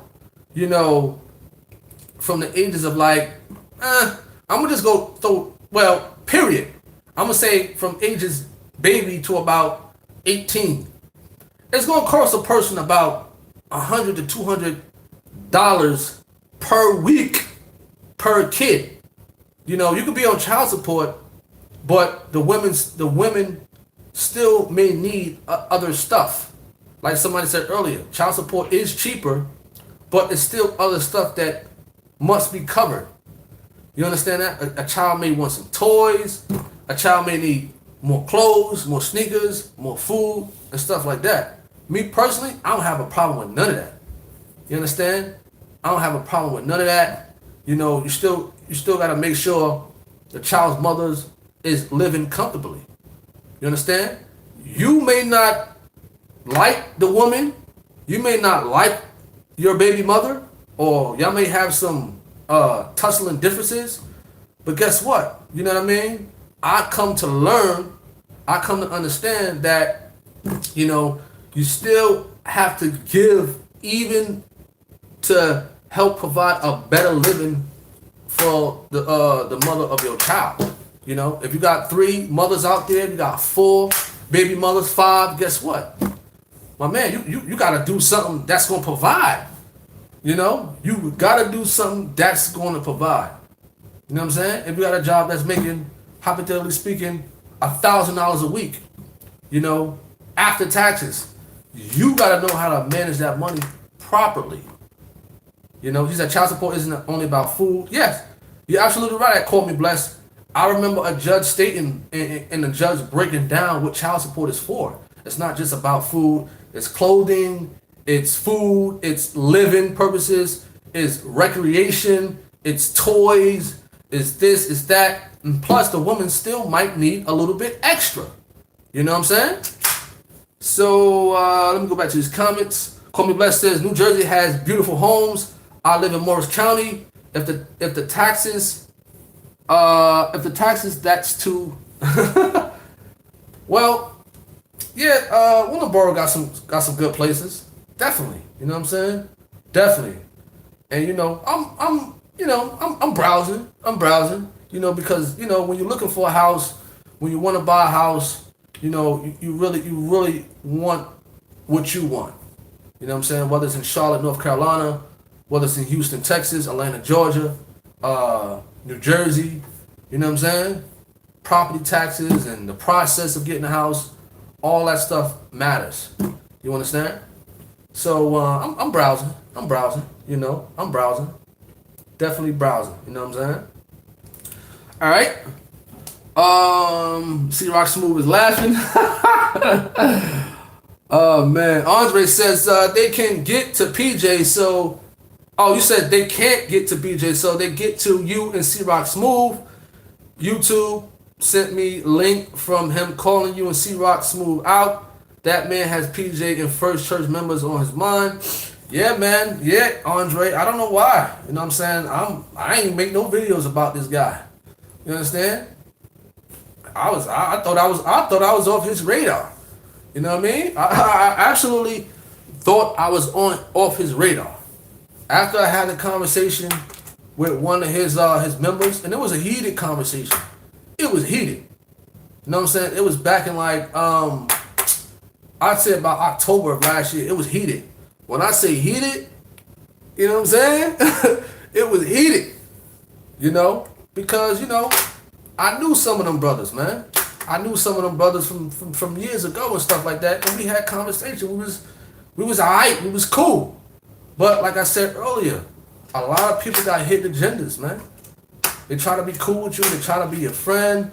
from the ages of I'm gonna just go through. Well, period. I'm gonna say from ages baby to about 18. It's gonna cost a person about $100 to $200 per week per kid. You could be on child support, but the women still may need other stuff. Like somebody said earlier, child support is cheaper, but it's still other stuff that must be covered. You understand that? A child may want some toys. A child may need more clothes, more sneakers, more food, and stuff like that. Me personally, I don't have a problem with none of that. You understand? I don't have a problem with none of that. You still got to make sure the child's mother is living comfortably. You understand? You may not like the woman. You may not like your baby mother, or y'all may have some tussling differences. But guess what? You know what I mean? I come to learn. I come to understand that you still have to give, even to help provide a better living for the mother of your child. If you got 3 mothers out there, you got 4 baby mothers, 5. Guess what, my man? You gotta do something that's gonna provide. You gotta do something that's gonna provide. You know what I'm saying? If you got a job that's making, hypothetically speaking, $1,000 a week, after taxes, you gotta know how to manage that money properly. He said child support isn't only about food. Yes, you're absolutely right. Call me blessed. I remember a judge stating and the judge breaking down what child support is for. It's not just about food. It's clothing, it's food, it's living purposes, it's recreation, it's toys, it's this, it's that. And plus the woman still might need a little bit extra. You know what I'm saying? So let me go back to these comments. Call me blessed says New Jersey has beautiful homes. I live in Morris County. If the taxes that's too well, yeah, Willingboro got some good places. Definitely. You know what I'm saying? Definitely. And I'm browsing. Because when you're looking for a house, when you want to buy a house, you really want what you want. You know what I'm saying? Whether it's in Charlotte, North Carolina, whether it's in Houston, Texas, Atlanta, Georgia, New Jersey, you know what I'm saying? Property taxes and the process of getting a house, all that stuff matters. You understand? So I'm browsing. I'm browsing. Definitely browsing. You know what I'm saying? All right. C-Rock Smooth is laughing. Oh man, Andre says they can get to PJ. So, you said they can't get to PJ, so they get to you and C-Rock Smooth. YouTube sent me link from him calling you and C-Rock Smooth out. That man has PJ and First Church members on his mind. Yeah, man. Yeah, Andre. I don't know why. You know what I'm saying? I ain't make no videos about this guy. You understand? I thought I was off his radar. You know what I mean? I absolutely thought I was off his radar. After I had a conversation with one of his members, and it was a heated conversation. It was heated. You know what I'm saying? It was back in I'd say about October of last year. It was heated. When I say heated, you know what I'm saying? It was heated. Because I knew some of them brothers, man. I knew some of them brothers from years ago and stuff like that, and we had conversation. We was alright. We was cool. But like I said earlier, a lot of people got hidden agendas, man. They try to be cool with you. They try to be your friend.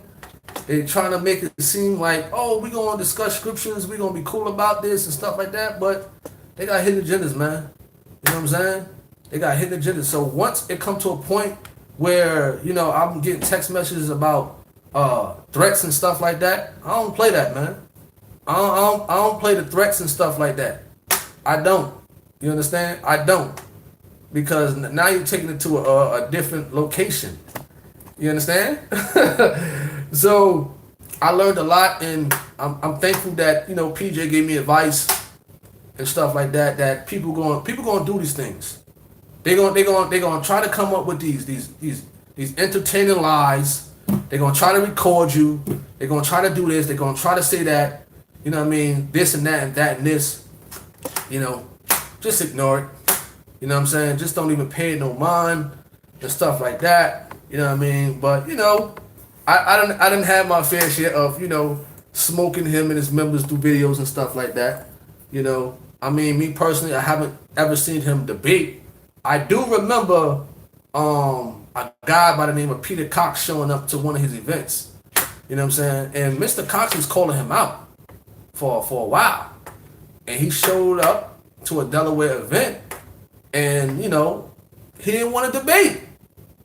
They trying to make it seem like, we gonna discuss scriptures. We gonna be cool about this and stuff like that. But they got hidden agendas, man. You know what I'm saying? They got hidden agendas. So once it come to a point where I'm getting text messages about threats and stuff like that, I don't play that, man. I don't play the threats and stuff like that. I don't. You understand? I don't. Because now you're taking it to a different location. You understand? So I learned a lot, and I'm thankful that PJ gave me advice and stuff like that. That people going to do these things. They gonna try to come up with these entertaining lies. They're gonna try to record you. They're gonna try to do this. They're gonna try to say that. You know what I mean? This and that and that and this. Just ignore it. You know what I'm saying? Just don't even pay it no mind and stuff like that. You know what I mean? But I didn't have my fair share of smoking him and his members through videos and stuff like that. I mean, me personally, I haven't ever seen him debate. I do remember a guy by the name of Peter Cox showing up to one of his events. You know what I'm saying? And Mr. Cox was calling him out for a while. And he showed up to a Delaware event, and he didn't want to debate.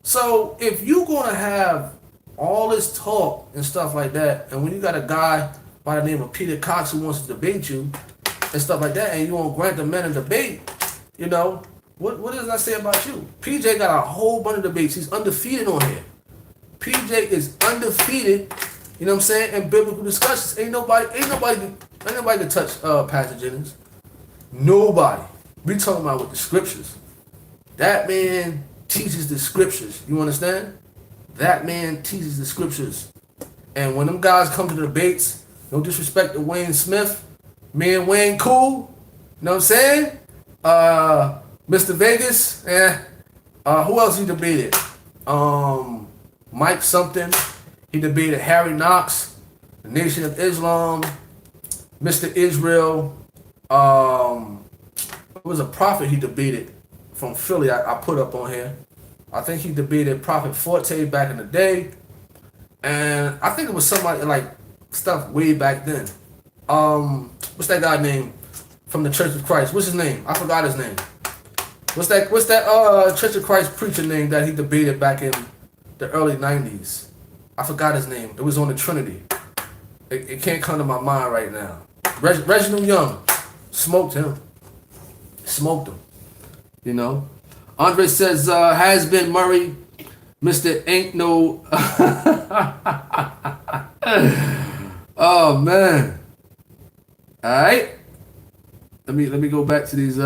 So if you're gonna have all this talk and stuff like that, and when you got a guy by the name of Peter Cox who wants to debate you and stuff like that, and you won't grant the man a debate, what does that say about you? PJ got a whole bunch of debates. He's undefeated on here. PJ is undefeated. You know what I'm saying? In biblical discussions, ain't nobody can touch Pastor Jennings. Nobody. We talking about with the scriptures. That man teaches the scriptures. You understand? That man teaches the scriptures. And when them guys come to the debates, no disrespect to Wayne Smith, me and Wayne cool. You know what I'm saying? Mr. Vegas, who else he debated? Mike something. He debated Harry Knox, the Nation of Islam, Mr. Israel. It was a prophet he debated from Philly. I put up on here. I think he debated Prophet Forte back in the day, and I think it was somebody like stuff way back then. What's that guy name from the Church of Christ? What's his name? I forgot his name. What's that Church of Christ preacher name that he debated back in the early 90s? I forgot his name. It was on the Trinity. It can't come to my mind right now. Reginald Young. Smoked him. Andre says, has been Murray. Mr. Ain't no... Oh, man. Alright. Let me go back to these...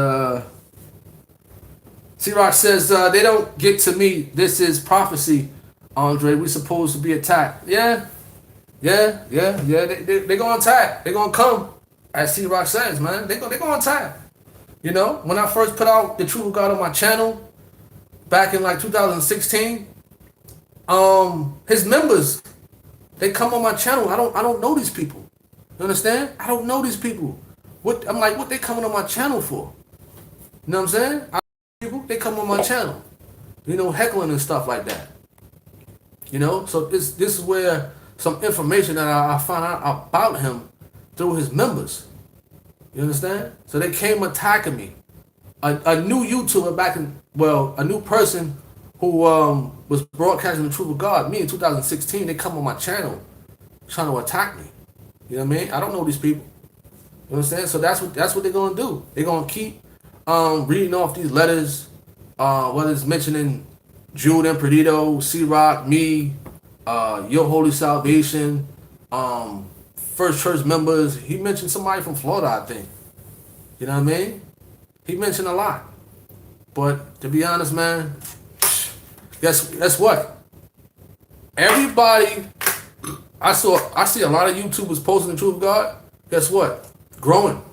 C-Rock says, they don't get to me. This is prophecy, Andre. We supposed to be attacked. Yeah. They gonna attack. They gonna come. As C-Rock says, man. They gonna attack. When I first put out the Truth of God on my channel, back in like 2016, his members, they come on my channel. I don't know these people. You understand? I don't know these people. What they coming on my channel for? You know what I'm saying? People, they come on my channel, heckling and stuff like that. So this is where some information that I found out about him through his members. You understand? So they came attacking me. A new YouTuber a new person who was broadcasting the Truth of God, me in 2016, they come on my channel trying to attack me. You know what I mean? I don't know these people. You understand? So that's what they're gonna do. They're gonna keep reading off these letters, whether it's mentioning Jude and Perdido, C-Rock, me, Your Holy Salvation, First Church members. He mentioned somebody from Florida, I think. You know what I mean? He mentioned a lot. But to be honest, man, guess what? Everybody, I see a lot of YouTubers posting the Truth of God. Guess what? Growing.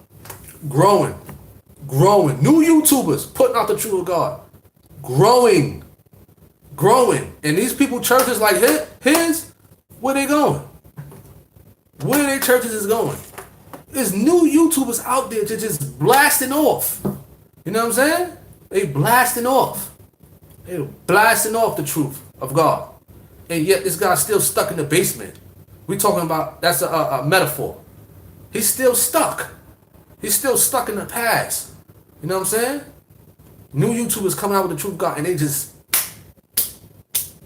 New YouTubers putting out the Truth of God. Growing. And these people, churches like his, where they going? Where their churches is going? There's new YouTubers out there just blasting off. You know what I'm saying? They blasting off. They blasting off the truth of God. And yet this guy's still stuck in the basement. We talking about, that's a metaphor. He's still stuck. He's still stuck in the past. You know what I'm saying? New YouTubers coming out with the truth of God, and they just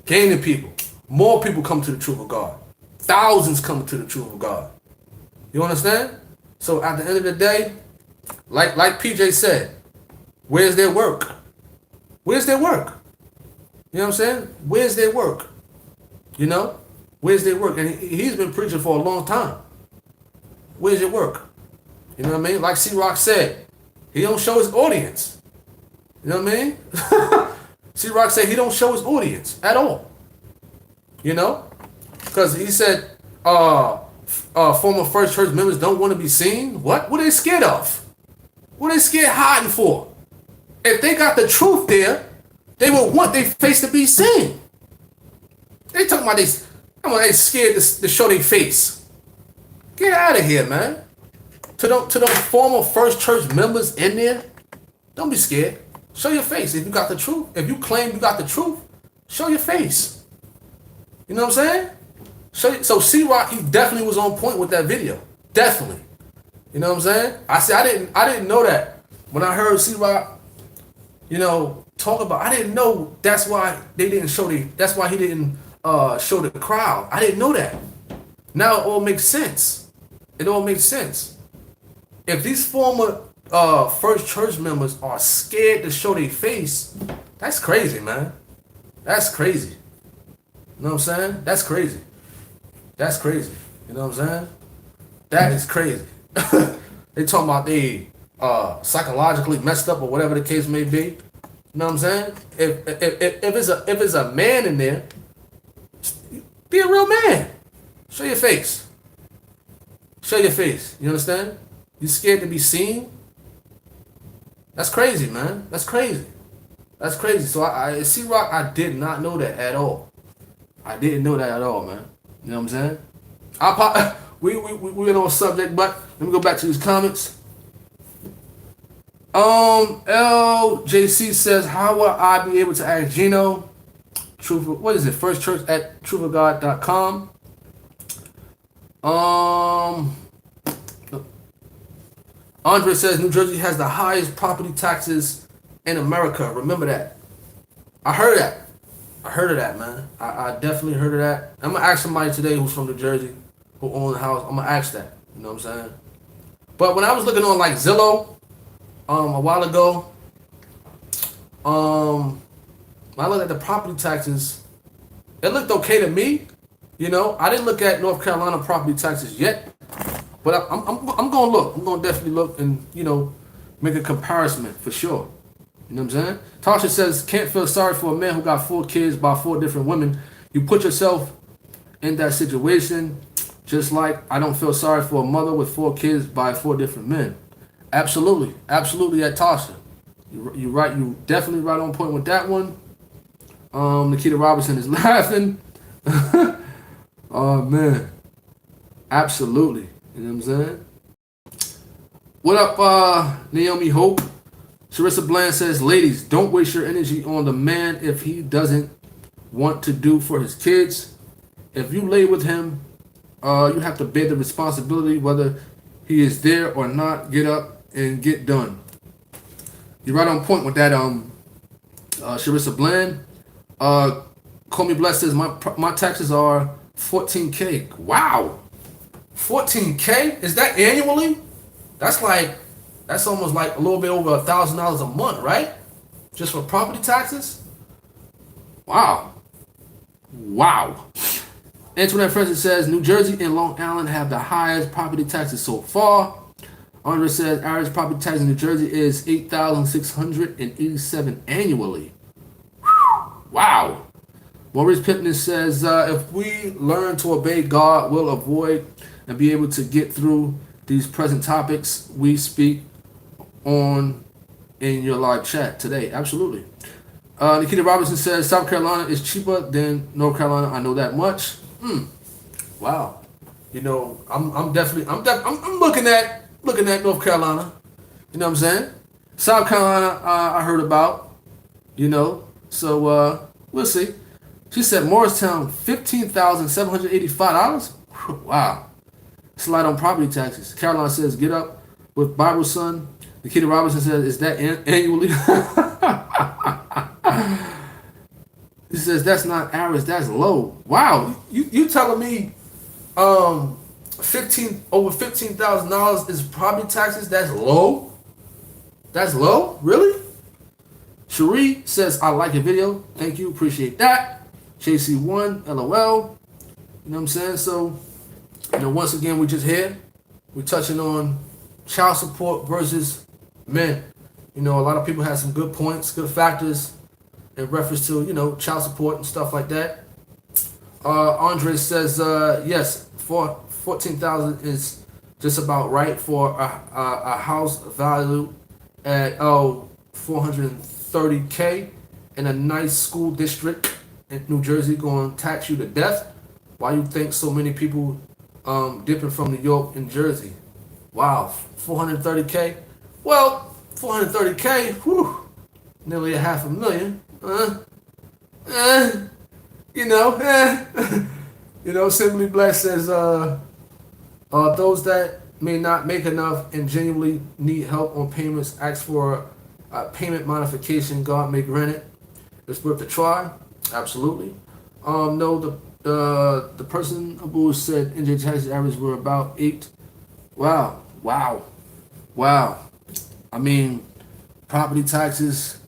gaining people. More people come to the truth of God. Thousands come to the truth of God. You understand? So at the end of the day, like PJ said, where's their work? Where's their work? You know what I'm saying? Where's their work? You know? Where's their work? And he's been preaching for a long time. Where's your work? You know what I mean? Like C-Rock said, he don't show his audience. You know what I mean? C-Rock said he don't show his audience at all. You know? Because he said former First Church members don't want to be seen. What? What are they scared of? What are they scared hiding for? If they got the truth there, they would want their face to be seen. They talking about they scared to show their face. Get out of here, man. To those former First Church members in there, don't be scared. Show your face. If you got the truth, if you claim you got the truth, show your face. You know what I'm saying? So C-Rock, he definitely was on point with that video. Definitely. You know what I'm saying? I didn't know that. When I heard C-Rock, you know, talk about, I didn't know that's why they didn't show that's why he didn't show the crowd. I didn't know that. Now it all makes sense. It all makes sense. If these former First Church members are scared to show their face, that's crazy, man. That's crazy. You know what I'm saying? That's crazy. That's crazy. You know what I'm saying? That is crazy. They talking about they psychologically messed up or whatever the case may be. You know what I'm saying? If it's a man in there, be a real man. Show your face. Show your face. You understand? You scared to be seen? That's crazy, man. That's crazy. That's crazy. So I C-Rock, I did not know that at all. I didn't know that at all, man. You know what I'm saying? We went on subject, but let me go back to these comments. LJC says, how will I be able to ask Gino? What is it? First Church at truthofgod.com. Andre says New Jersey has the highest property taxes in America. Remember that. I heard that. I heard of that, man. I definitely heard of that. I'm going to ask somebody today who's from New Jersey, who owns a house. I'm going to ask that. You know what I'm saying? But when I was looking on like Zillow a while ago, when I looked at the property taxes, it looked okay to me. You know, I didn't look at North Carolina property taxes yet, but I'm going to look. I'm going to definitely look and, you know, make a comparison for sure. You know what I'm saying? Tasha says, can't feel sorry for a man who got 4 kids by 4 different women. You put yourself in that situation, just like I don't feel sorry for a mother with 4 kids by 4 different men. Absolutely. Absolutely at Tasha. You're right. You definitely right on point with that one. Nikita Robinson is laughing. Oh, man. Absolutely. You know what I'm saying? What up, Naomi Hope? Charissa Bland says, ladies, don't waste your energy on the man if he doesn't want to do for his kids. If you lay with him, you have to bear the responsibility whether he is there or not. Get up and get done. You're right on point with that, Charissa Bland. Call Me Blessed says, my taxes are $14K. Wow. $14K? Is that annually? That's almost like a little bit over $1,000 a month, right? Just for property taxes? Wow. Wow. Antoinette Francis says, New Jersey and Long Island have the highest property taxes so far. Andre says, average property tax in New Jersey is $8,687 annually. Wow. Maurice Pittman says, if we learn to obey God, we'll avoid and be able to get through these present topics we speak on in your live chat today. Absolutely. Nikita Robinson says, South Carolina is cheaper than North Carolina. I know that much. Wow. You know, I'm looking at North Carolina. You know what I'm saying? South Carolina, I heard about. You know, so we'll see. She said Morristown, $15,785. Wow. Slide on property taxes. Caroline says, get up with Bible Son. Nikita Robinson says, is that annually? He says, that's not average, that's low. Wow. You telling me over $15,000 is property taxes. That's low. That's low, really. Cherie says I like your video. Thank you, appreciate that. JC1, LOL. You know what I'm saying? So, once again, we just here. We're touching on child support versus men. A lot of people have some good points, good factors in reference to, child support and stuff like that. Andre says, yes, 14,000 is just about right for a house value at 430K in a nice school district in New Jersey going to tax you to death. Why you think so many people dipping from New York and Jersey? Wow, 430K. Well, 430K, whew, nearly $500,000. Simply Blessed says, those that may not make enough and genuinely need help on payments ask for a payment modification. God may grant it. It's worth a try. Absolutely. No, the person who said NJ tax average were about 8. Wow. I mean, property taxes,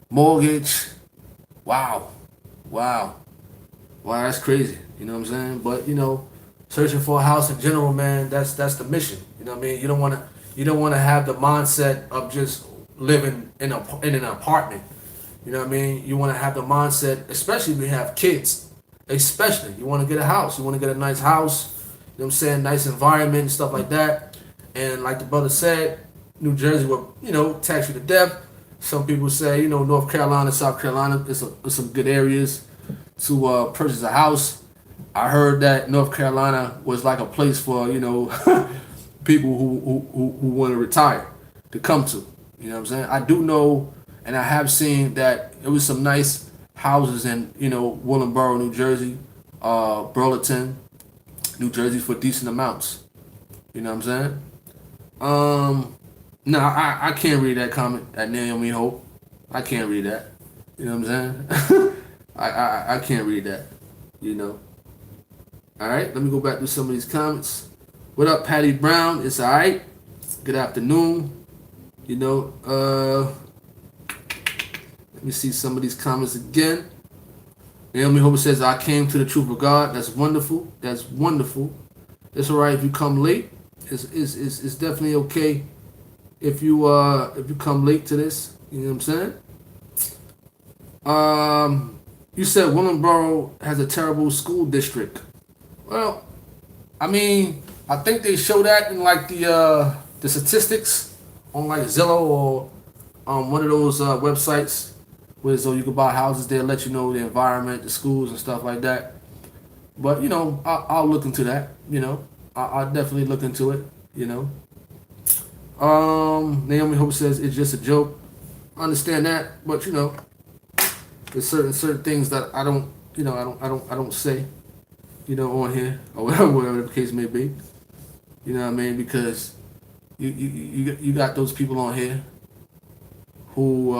mortgage. Wow, that's crazy. You know what I'm saying? But searching for a house in general, man, that's the mission. You know what I mean? You don't want to have the mindset of just living in an apartment. You know what I mean? You want to have the mindset, especially if you have kids. Especially, you want to get a house. You want to get a nice house. You know what I'm saying? Nice environment and stuff like that. And like the brother said, New Jersey will, tax you to death. Some people say, North Carolina, South Carolina, it's some good areas to purchase a house. I heard that North Carolina was like a place for, people who want to retire to come to. You know what I'm saying? I do know, and I have seen that it was some nice houses in, Willingboro, New Jersey, Burlington, New Jersey for decent amounts. You know what I'm saying? No, I can't read that comment at Naomi Hope. I can't read that. You know what I'm saying? I can't read that. Alright, let me go back to some of these comments. What up, Patty Brown? It's alright. Good afternoon. Let me see some of these comments again. Naomi Hope says, I came to the truth of God. That's wonderful. It's alright if you come late. It's definitely okay if you come late to this. You know what I'm saying? You said Willingboro has a terrible school district. Well, I mean, I think they show that in like the statistics on like Zillow or one of those websites where so you can buy houses there, let you know the environment, the schools and stuff like that. But I'll look into that. I'll definitely look into it. Naomi Hope says it's just a joke. I understand that, but there's certain things that I don't say, on here or whatever the case may be. You know what I mean? Because you got those people on here who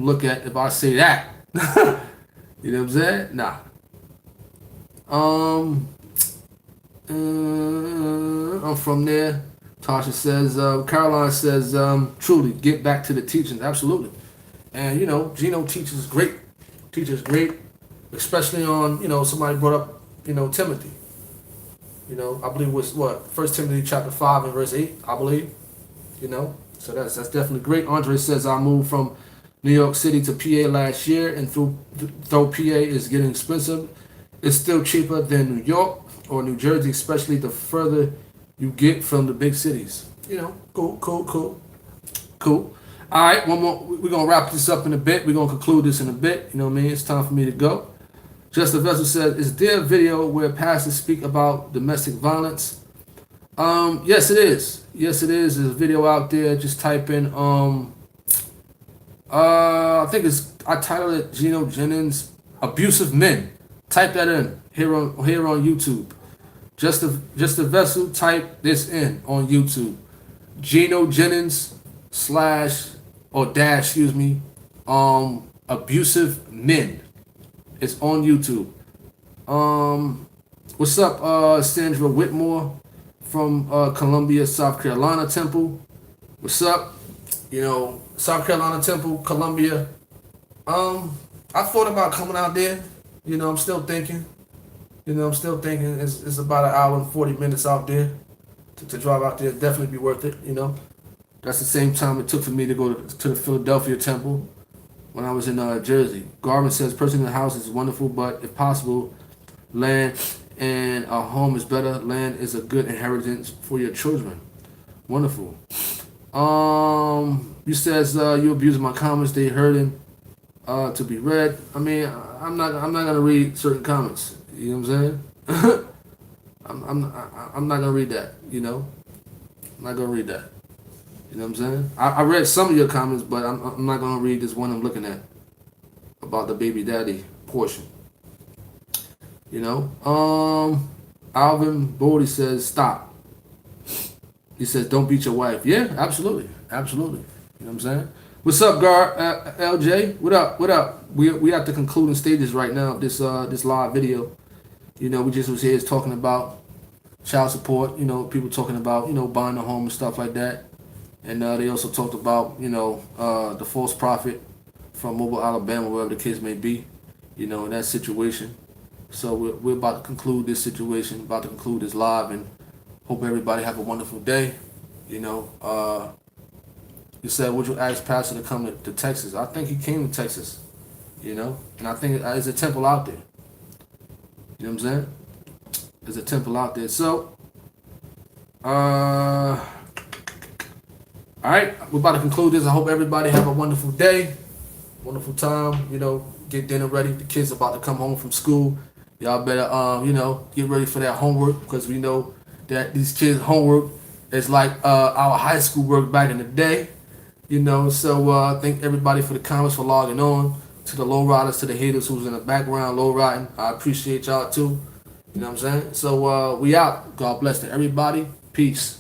look at if I say that. You know what I'm saying? Nah. I'm from there. Tasha says, Caroline says, truly, get back to the teachings. Absolutely. And, Gino teaches great. Especially on, somebody brought up, Timothy. I believe it was, 1 Timothy chapter 5 and verse 8, I believe. So that's definitely great. Andre says, I moved from New York City to PA last year, and though PA is getting expensive, it's still cheaper than New York or New Jersey, especially the further you get from the big cities. Cool. All right, one more. We're going to wrap this up in a bit. We're going to conclude this in a bit. You know what I mean? It's time for me to go. Just the Vessel says, is there a video where pastors speak about domestic violence? Yes, it is. There's a video out there. Just type in, I titled it Geno Jennings, Abusive Men. Type that in here on YouTube. Just the Vessel, type this in on YouTube. Geno Jennings /abusive men. It's on YouTube. What's up, Sandra Whitmore from Columbia, South Carolina Temple? What's up? South Carolina Temple, Columbia. I thought about coming out there. I'm still thinking. I'm still thinking it's about an hour and 40 minutes out there to drive out there. Definitely be worth it. That's the same time it took for me to go to the Philadelphia Temple when I was in Jersey. Garvin says, person in the house is wonderful, but if possible, land and a home is better. Land is a good inheritance for your children. Wonderful. You says you abusing my comments. They hurting to be read. I mean, I'm not gonna read certain comments. You know what I'm saying? I'm not gonna read that. I'm not gonna read that. You know what I'm saying? I read some of your comments, but I'm not gonna read this one I'm looking at about the baby daddy portion. Alvin Bodie says stop. He says don't beat your wife. Yeah, absolutely. You know what I'm saying? What's up, Gar? LJ? What up? We at the concluding stages right now of this live video. We just was here talking about child support. People talking about buying a home and stuff like that. And they also talked about the false prophet from Mobile, Alabama, wherever the kids may be. In that situation. So we're about to conclude this situation, about to conclude this live, and hope everybody have a wonderful day. You said, would you ask Pastor to come to Texas? I think he came to Texas, and I think there's a temple out there. You know what I'm saying? There's a temple out there. So, all right, we're about to conclude this. I hope everybody have a wonderful day, wonderful time. Get dinner ready. The kids are about to come home from school. Y'all better, get ready for that homework, because we know that these kids' homework is like our high school work back in the day. So thank everybody for the comments, for logging on. To the low riders, to the haters who's in the background low riding, I appreciate y'all too. You know what I'm saying? So we out. God bless to everybody. Peace.